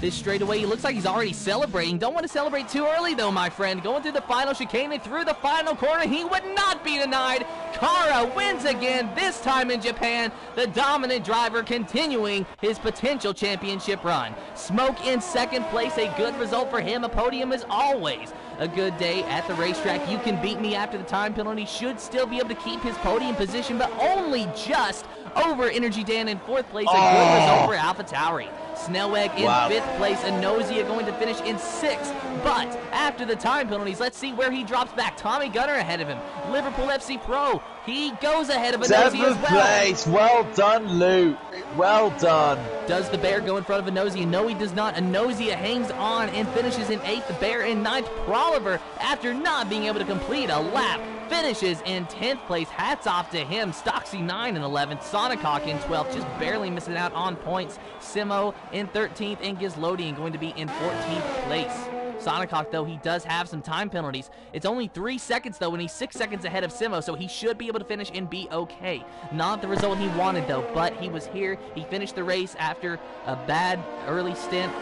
this straightaway. He looks like he's already celebrating. Don't want to celebrate too early, though, my friend. Going through the final chicane and through the final corner. He would not be denied. Kara wins again, this time in Japan. The dominant driver continuing his potential championship run. Smoke in second place, a good result for him. A podium is always a good day at the racetrack. You can beat me after the time penalty. Should still be able to keep his podium position, but only just over Energy Dan in fourth place. A good result for AlphaTauri. Snellweg in fifth place. Anossia going to finish in sixth. But after the time penalties, let's see where he drops back. Tommy Gunner ahead of him. Liverpool FC Pro. He goes ahead of Anossia as well. Seventh place. Well done, Luke. Well done. Does the Bear go in front of Anossia? No, he does not. Anossia hangs on and finishes in eighth. The Bear in ninth. Proliver, after not being able to complete a lap, finishes in 10th place. Hats off to him. Stocksy 9 in 11th. Sonicok in 12th, just barely missing out on points. Simo in 13th, and Gizlodian going to be in 14th place. Sonicok, though, he does have some time penalties. It's only 3 seconds, though, and he's 6 seconds ahead of Simo, so he should be able to finish and be okay. Not the result he wanted, though, but he was here. He finished the race after a bad early stint.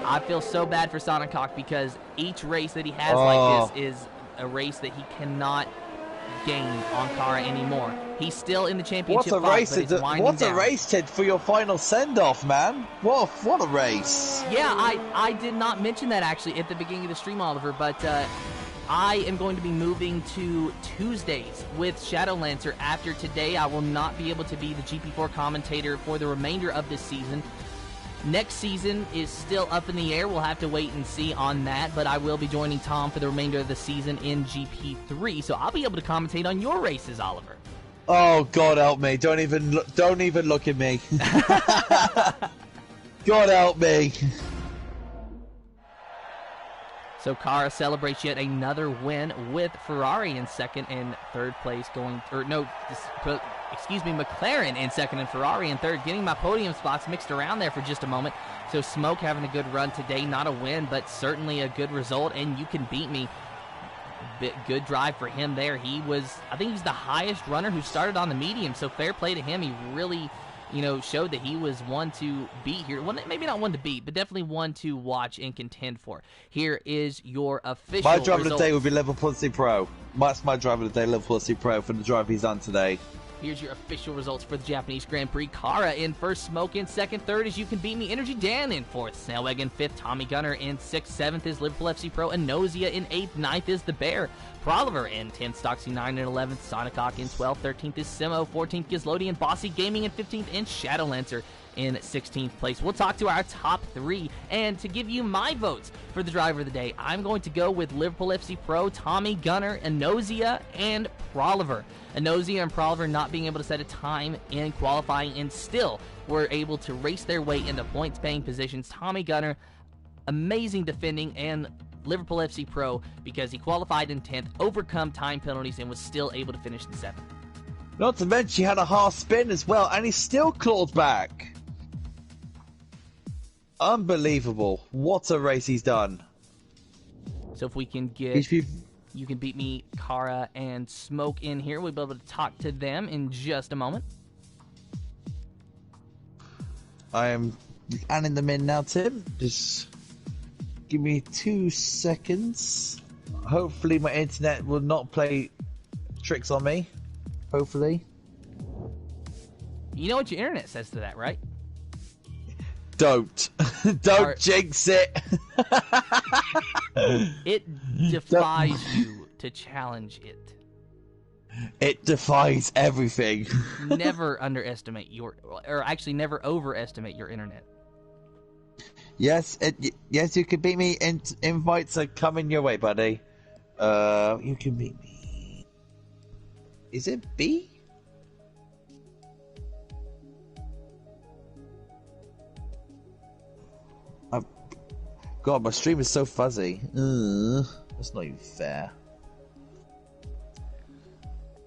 I feel so bad for Sonicok because each race that he has like this is a race that he cannot gain on Kara anymore. He's still in the championship fight, but it's winding down. What a race, Ted, for your final send-off, man. What a race. Yeah, I did not mention that actually at the beginning of the stream, Oliver, but I am going to be moving to Tuesdays with Shadowlancer. After today, I will not be able to be the GP4 commentator for the remainder of this season. Next season is still up in the air. We'll have to wait and see on that, but I will be joining Tom for the remainder of the season in GP3, so I'll be able to commentate on your races, Oliver. Oh, God help me. Don't even look at me. God help me. So Kara celebrates yet another win with Ferrari in second and third place McLaren in second and Ferrari in third. Getting my podium spots mixed around there for just a moment. So Smoke having a good run today. Not a win, but certainly a good result, and you can beat me. Good drive for him there. I think he's the highest runner who started on the medium, so fair play to him. He really, showed that he was one to beat here. Well, maybe not one to beat, but definitely one to watch and contend for. Here is your official My driver results. of the day will be Liverpool FC Pro. That's my driver of the day, Liverpool FC Pro, for the drive he's done today. Here's your official results for the Japanese Grand Prix. Kara in first, Smoke in second, third is You Can Beat Me, Energy Dan in fourth, Snellweg in fifth, Tommy Gunner in sixth, seventh is Liverpool FC Pro, Anossia in eighth, ninth is The Bear, Proliver in 10th, Stocksy 9 in 11th, Sonicok in 12th, 13th is Simo, 14th Gizlodian, Bossy Gaming in 15th, and Shadowlancer in 16th place. We'll talk to our top three, and to give you my votes for the driver of the day, I'm going to go with Liverpool FC Pro, Tommy Gunner, Anossia, and Proliver. Anossia and Proliver not being able to set a time in qualifying and still were able to race their way into points-paying positions. Tommy Gunner, amazing defending, and Liverpool FC Pro because he qualified in 10th, overcome time penalties, and was still able to finish in 7th. Not to mention he had a half spin as well, and he still clawed back. Unbelievable. What a race he's done. So if we can get You Can Beat Me, Kara, and Smoke in here, we'll be able to talk to them in just a moment. I am adding them in now, Tim. Just give me 2 seconds. Hopefully my internet will not play tricks on me. Hopefully. You know what your internet says to that, right? Don't jinx it. It defies you to challenge it. It defies everything. Never underestimate never overestimate your internet. Yes, yes, You Can Beat Me. Invites are coming your way, buddy. You Can Beat Me. Is it B? God, my stream is so fuzzy. That's not even fair.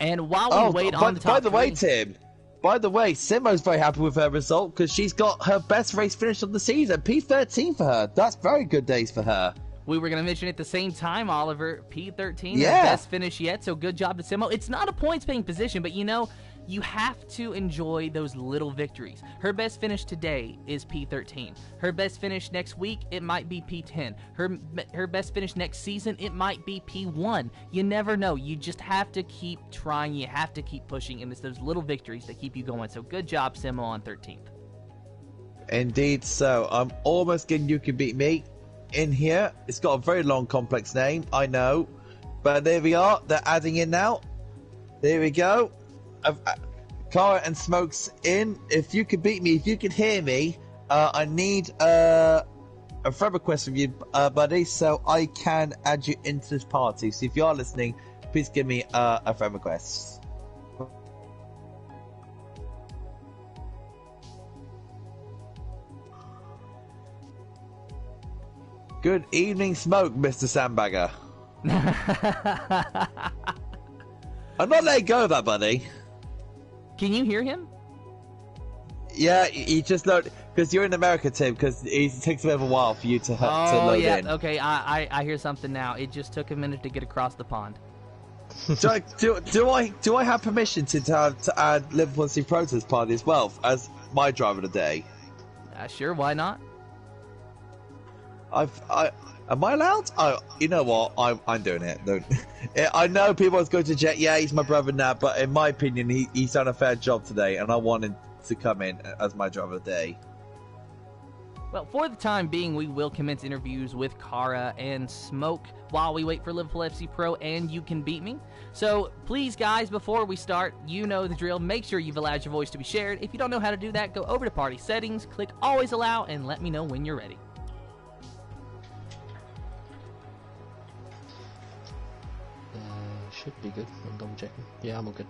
And while we wait on the top by the way, Tim, by the way, Simo's very happy with her result because she's got her best race finish of the season. P13 for her. That's very good days for her. We were going to mention at the same time, Oliver, P13, Yeah. her best finish yet, so good job to Simo. It's not a points-paying position, but you have to enjoy those little victories. Her best finish today is P13. Her best finish next week, it might be P10. Her best finish next season, it might be P1. You never know. You just have to keep trying. You have to keep pushing, and it's those little victories that keep you going. So good job, Simo, on 13th. Indeed, so I'm almost getting You Can Beat Me in here. It's got a very long, complex name, I know. But there we are. They're adding in now. There we go. Cara and Smoke's in. If you could beat me, if you could hear me, I need a friend request from you, buddy, so I can add you into this party. So if you are listening, please give me a friend request. Good evening, Smoke, Mr. Sandbagger. I'm not letting go of that, buddy. Can you hear him? Yeah, he just loaded, because you're in America, Tim, because it takes a bit of a while for you to load in. Okay, I hear something now. It just took a minute to get across the pond. do I have permission to add Liverpool FC Pro to this party as well, as my driver of the day? Sure, why not? Am I allowed? You know what? I'm doing it. I know people are going to jet. Yeah, he's my brother now, but in my opinion, he's done a fair job today, and I want him to come in as my driver of the day. Well, for the time being, we will commence interviews with Cara and Smoke while we wait for Liverpool FC Pro and You Can Beat Me. So please, guys, before we start, you know the drill. Make sure you've allowed your voice to be shared. If you don't know how to do that, go over to Party Settings, click Always Allow, and let me know when you're ready. Should be good. I'm double checking. Yeah, I'm all good.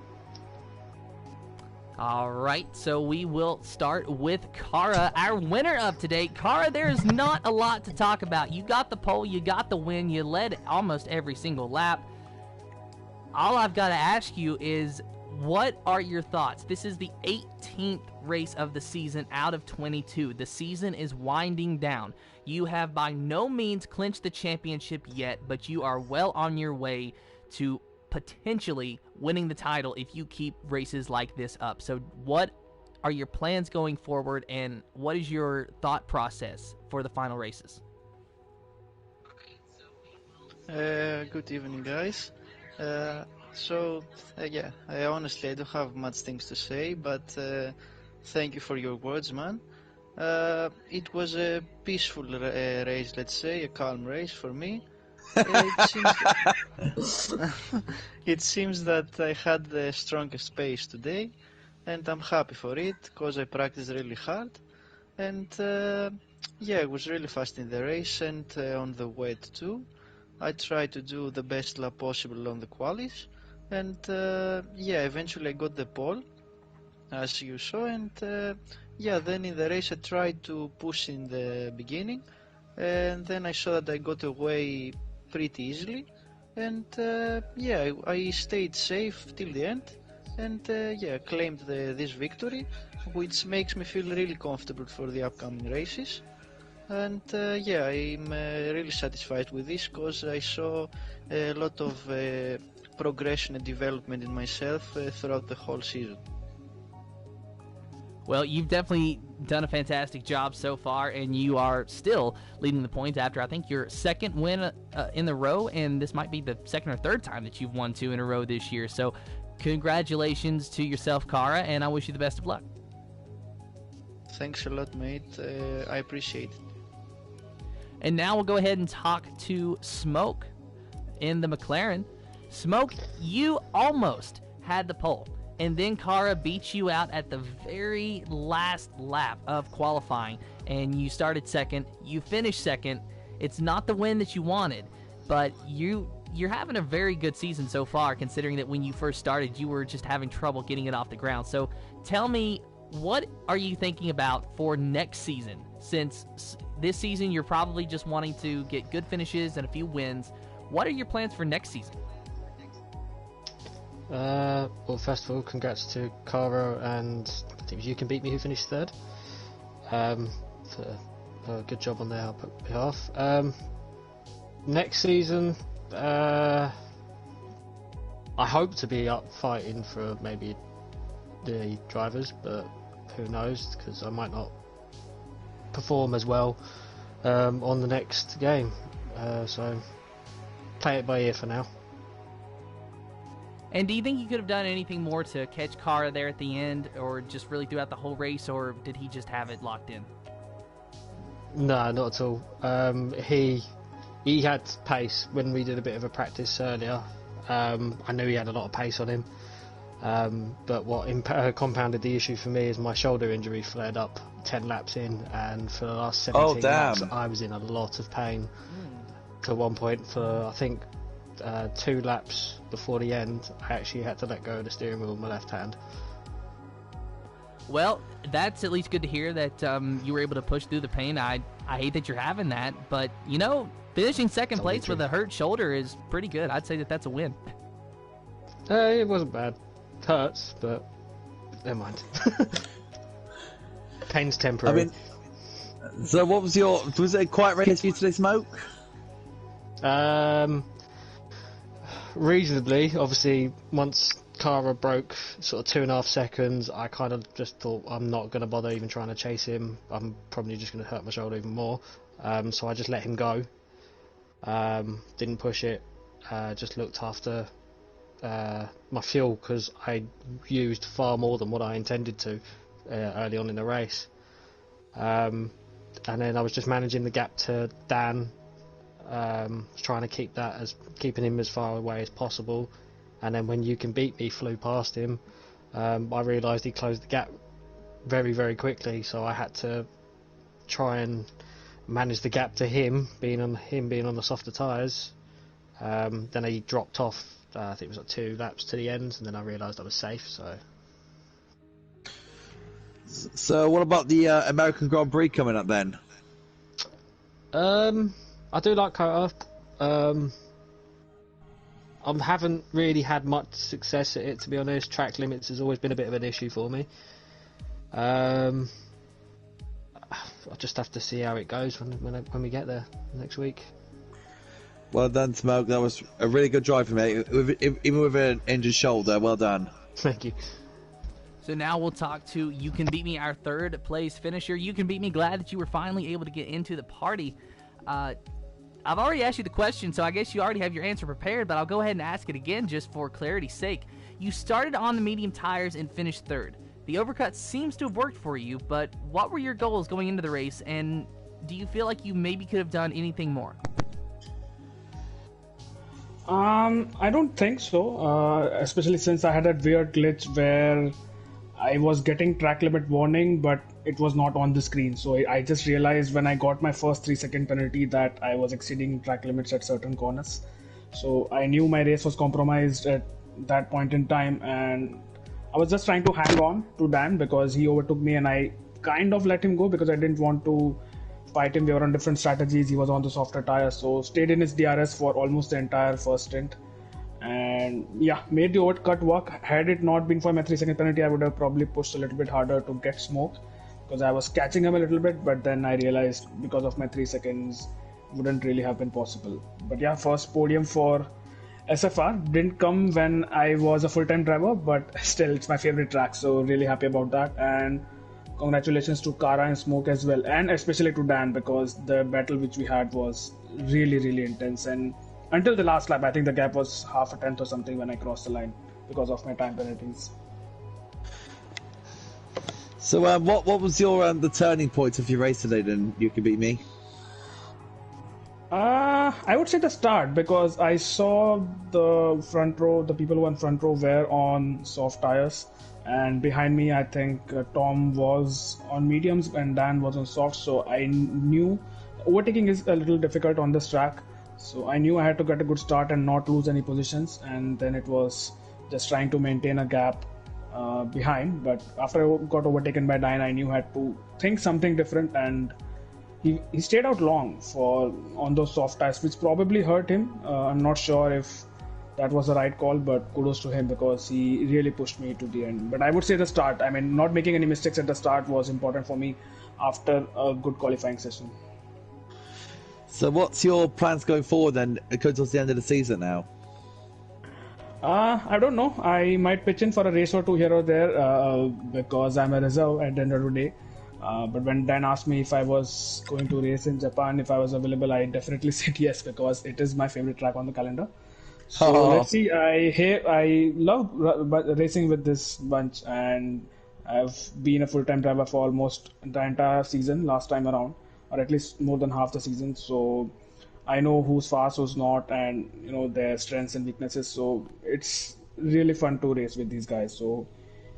All right, so we will start with Cara, our winner of today. Cara, there's not a lot to talk about. You got the pole, you got the win, you led almost every single lap. All I've got to ask you is, what are your thoughts? This is the 18th race of the season out of 22. The season is winding down. You have by no means clinched the championship yet, but you are well on your way to potentially winning the title if you keep races like this up. So what are your plans going forward, and what is your thought process for the final races? Good evening, guys. Yeah, honestly, I don't have much things to say, but thank you for your words, man. It was a peaceful race, let's say, a calm race for me. It seems that I had the strongest pace today, and I'm happy for it because I practiced really hard. And yeah, I was really fast in the race and on the wet too. I tried to do the best lap possible on the qualis, and yeah, eventually I got the pole, as you saw. And yeah, then in the race I tried to push in the beginning, and then I saw that I got away pretty easily, and yeah, I stayed safe till the end, and yeah, claimed this victory, which makes me feel really comfortable for the upcoming races. And yeah, I'm really satisfied with this because I saw a lot of progression and development in myself throughout the whole season. Well, you've definitely done a fantastic job so far, and you are still leading the points after, I think, your second win in the row, and this might be the second or third time that you've won 2 in a row this year. So congratulations to yourself, Cara, and I wish you the best of luck. Thanks a lot, mate. I appreciate it. And now we'll go ahead and talk to Smoke in the McLaren. Smoke, you almost had the pole, and then Cara beat you out at the very last lap of qualifying, and you started second. You finished second. It's not the win that you wanted, but you're having a very good season so far, considering that when you first started, you were just having trouble getting it off the ground. So tell me, what are you thinking about for next season? Since this season you're probably just wanting to get good finishes and a few wins, what are your plans for next season? Well, first of all, congrats to Cara and I think it was You Can Beat Me who finished third. For a good job on their behalf. Next season, I hope to be up fighting for maybe the drivers, but who knows, because I might not perform as well on the next game. So play it by ear for now. And do you think you could have done anything more to catch Kara there at the end, or just really throughout the whole race, or did he just have it locked in? No, not at all. He had pace when we did a bit of a practice earlier. I knew he had a lot of pace on him. But what compounded the issue for me is my shoulder injury flared up 10 laps in, and for the last 17 laps I was in a lot of pain. To one point, for I think 2 laps before the end, I actually had to let go of the steering wheel with my left hand. Well, that's at least good to hear that you were able to push through the pain. I hate that you're having that, but you know, finishing second place with a hurt shoulder is pretty good. I'd say that that's a win. It wasn't bad. It hurts, but never mind. Pain's temporary. I mean, so what was it a quiet race for you today, Smoke? Reasonably. Obviously, once Kara broke sort of 2.5 seconds, I kind of just thought I'm not going to bother even trying to chase him. I'm probably just going to hurt my shoulder even more. So I just let him go. Didn't push it. Just looked after my fuel, because I used far more than what I intended to early on in the race. And then I was just managing the gap to Dan. Trying to keeping him as far away as possible, and then when You Can Beat Me flew past him, I realised he closed the gap very, very quickly, so I had to try and manage the gap to him being on the softer tyres. Then he dropped off, I think it was like 2 laps to the end, and then I realised I was safe. So what about the American Grand Prix coming up then? I do like Kota. I haven't really had much success at it, to be honest. Track limits has always been a bit of an issue for me. I'll just have to see how it goes when we get there next week. Well done, Smoke. That was a really good drive for me, even with an injured shoulder. Well done. Thank you. So now we'll talk to You Can Beat Me, our third place finisher. You Can Beat Me, glad that you were finally able to get into the party. I've already asked you the question, so I guess you already have your answer prepared, but I'll go ahead and ask it again just for clarity's sake. You started on the medium tires and finished third. The overcut seems to have worked for you, but what were your goals going into the race, and do you feel like you maybe could have done anything more? I don't think so, especially since I had that weird glitch where I was getting track limit warning, but it was not on the screen. So I just realized when I got my first 3-second penalty that I was exceeding track limits at certain corners. So I knew my race was compromised at that point in time, and I was just trying to hang on to Dan because he overtook me, and I kind of let him go because I didn't want to fight him. We were on different strategies. He was on the softer tires, so stayed in his DRS for almost the entire first stint. And yeah, made the overcut work. Had it not been for my 3-second penalty, I would have probably pushed a little bit harder to get smoked because I was catching him a little bit, but then I realized because of my 3 seconds wouldn't really have been possible. But yeah, first podium for SFR didn't come when I was a full-time driver, but still it's my favorite track, so really happy about that. And congratulations to Kara and Smoke as well, and especially to Dan, because the battle which we had was really, really intense. And until the last lap, I think the gap was half a tenth or something when I crossed the line because of my time penalties. So what was your the turning point of your race today then, You Can Beat Me? I would say the start, because I saw the front row, the people who were in front row were on soft tires, and behind me I think Tom was on mediums and Dan was on soft, so I knew overtaking is a little difficult on this track. So I knew I had to get a good start and not lose any positions, and then it was just trying to maintain a gap behind. But after I got overtaken by Dan, I knew I had to think something different, and he stayed out long on those soft tires, which probably hurt him. I'm not sure if that was the right call, but kudos to him because he really pushed me to the end. But I would say the start, I mean, not making any mistakes at the start was important for me after a good qualifying session. So what's your plans going forward then, towards the end of the season now? I don't know. I might pitch in for a race or two here or there because I'm a reserve at the end of the day. But when Dan asked me if I was going to race in Japan, if I was available, I definitely said yes because it is my favorite track on the calendar. So let's see. I love racing with this bunch, and I've been a full-time driver for almost the entire season last time around, or at least more than half the season. So I know who's fast, who's not, and their strengths and weaknesses. So it's really fun to race with these guys. So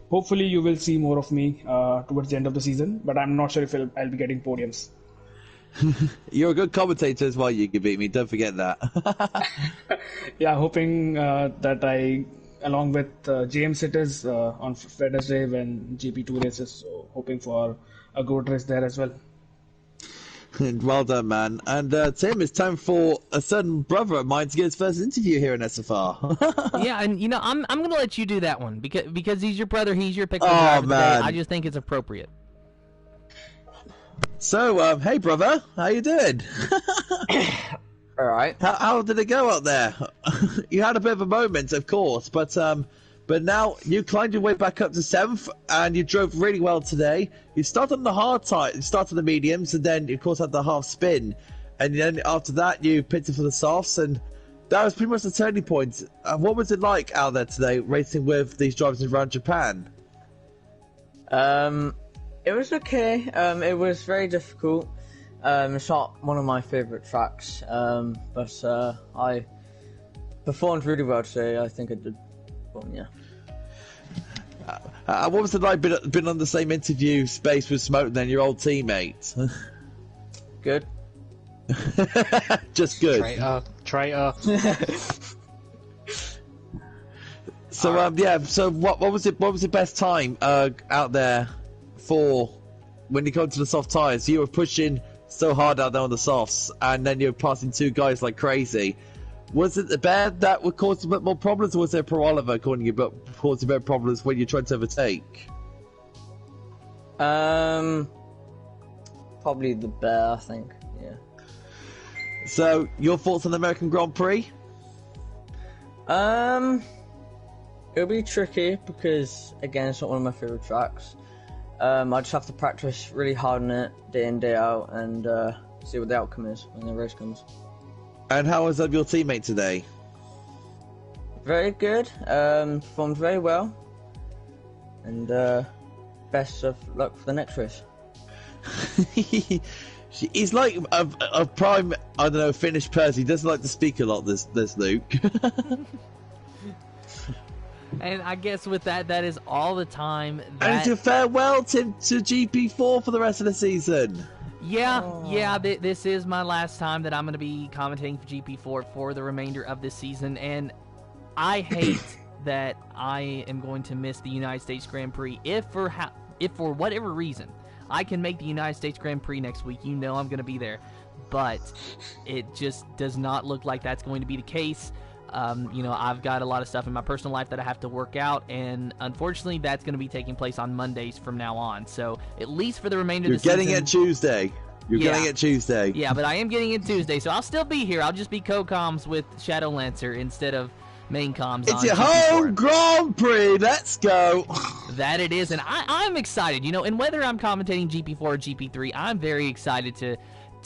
hopefully you will see more of me towards the end of the season. But I'm not sure if I'll be getting podiums. You're a good commentator as well. You can beat me. Don't forget that. Yeah, hoping that I, along with James, it is on Wednesday when GP2 races. So hoping for a good race there as well. Well done, man. And Tim, it's time for a certain brother of mine to get his first interview here in SFR. Yeah, and I'm gonna let you do that one because he's your brother, he's your pick for Oh, driver today. man. I just think it's appropriate. So, hey, brother, how you doing? All right. How did it go out there? You had a bit of a moment, of course, but now you climbed your way back up to 7th, and you drove really well today. You started on the hard side, you started on the mediums, and then, of course, had the half spin. And then after that, you picked it for the softs, and that was pretty much the turning point. What was it like out there today, racing with these drivers around Japan? It was okay. It was very difficult. It's not one of my favourite tracks, but I performed really well today. I think I did. Well, yeah. What was it like being on the same interview space with Smoke than your old teammate? Good. Just good. Traitor. So yeah. So what was it? What was the best time out there for when you come to the soft tires? You were pushing so hard out there on the softs, and then you were passing two guys like crazy. Was it the bad that would cause a bit more problems, or was it Oliver causing a bit of problems when you tried to overtake? Probably the bear, I think. Yeah. So your thoughts on the American Grand Prix? It'll be tricky because again, it's not one of my favorite tracks. I just have to practice really hard on it day in, day out, and see what the outcome is when the race comes. And how was your teammate today? Very good. Performed very well, and best of luck for the next race. He's like a prime, I don't know, Finnish person. He doesn't like to speak a lot, this Luke. And I guess with that is all the time. And to farewell to GP4 for the rest of the season. Yeah, this is my last time that I'm going to be commentating for GP4 for the remainder of this season, and I hate that I am going to miss the United States Grand Prix. If for whatever reason I can make the United States Grand Prix next week, I'm going to be there, but it just does not look like that's going to be the case. I've got a lot of stuff in my personal life that I have to work out, and unfortunately that's going to be taking place on Mondays from now on. So at least for the remainder of the season. You're getting it Tuesday. Getting it Tuesday. Yeah, but I am getting it Tuesday, so I'll still be here. I'll just be co-coms with Shadow Lancer instead of main comms. It's your home Grand Prix. Let's go. That it is, and I'm excited. And whether I'm commentating GP4 or GP3, I'm very excited to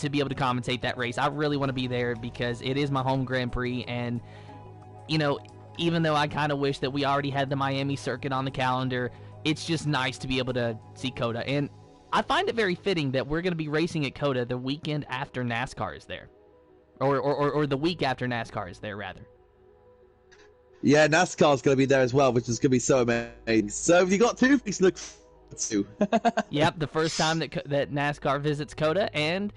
be able to commentate that race. I really want to be there because it is my home Grand Prix, and even though I kind of wish that we already had the Miami circuit on the calendar, it's just nice to be able to see COTA. And I find it very fitting that we're going to be racing at COTA the weekend after NASCAR is there. Or the week after NASCAR is there, rather. Yeah, NASCAR's going to be there as well, which is going to be so amazing. So you got 2 weeks to look forward to. Yep, the first time that NASCAR visits COTA, and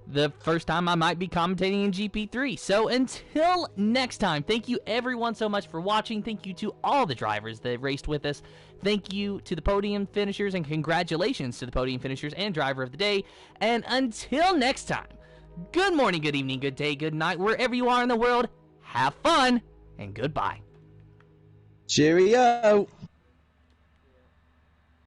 the first time I might be commentating in GP3. So until next time, thank you everyone so much for watching. Thank you to all the drivers that raced with us. Thank you to the podium finishers, and congratulations to the podium finishers and driver of the day. And until next time, good morning, good evening, good day, good night, wherever you are in the world. Have fun, and goodbye. Cheerio.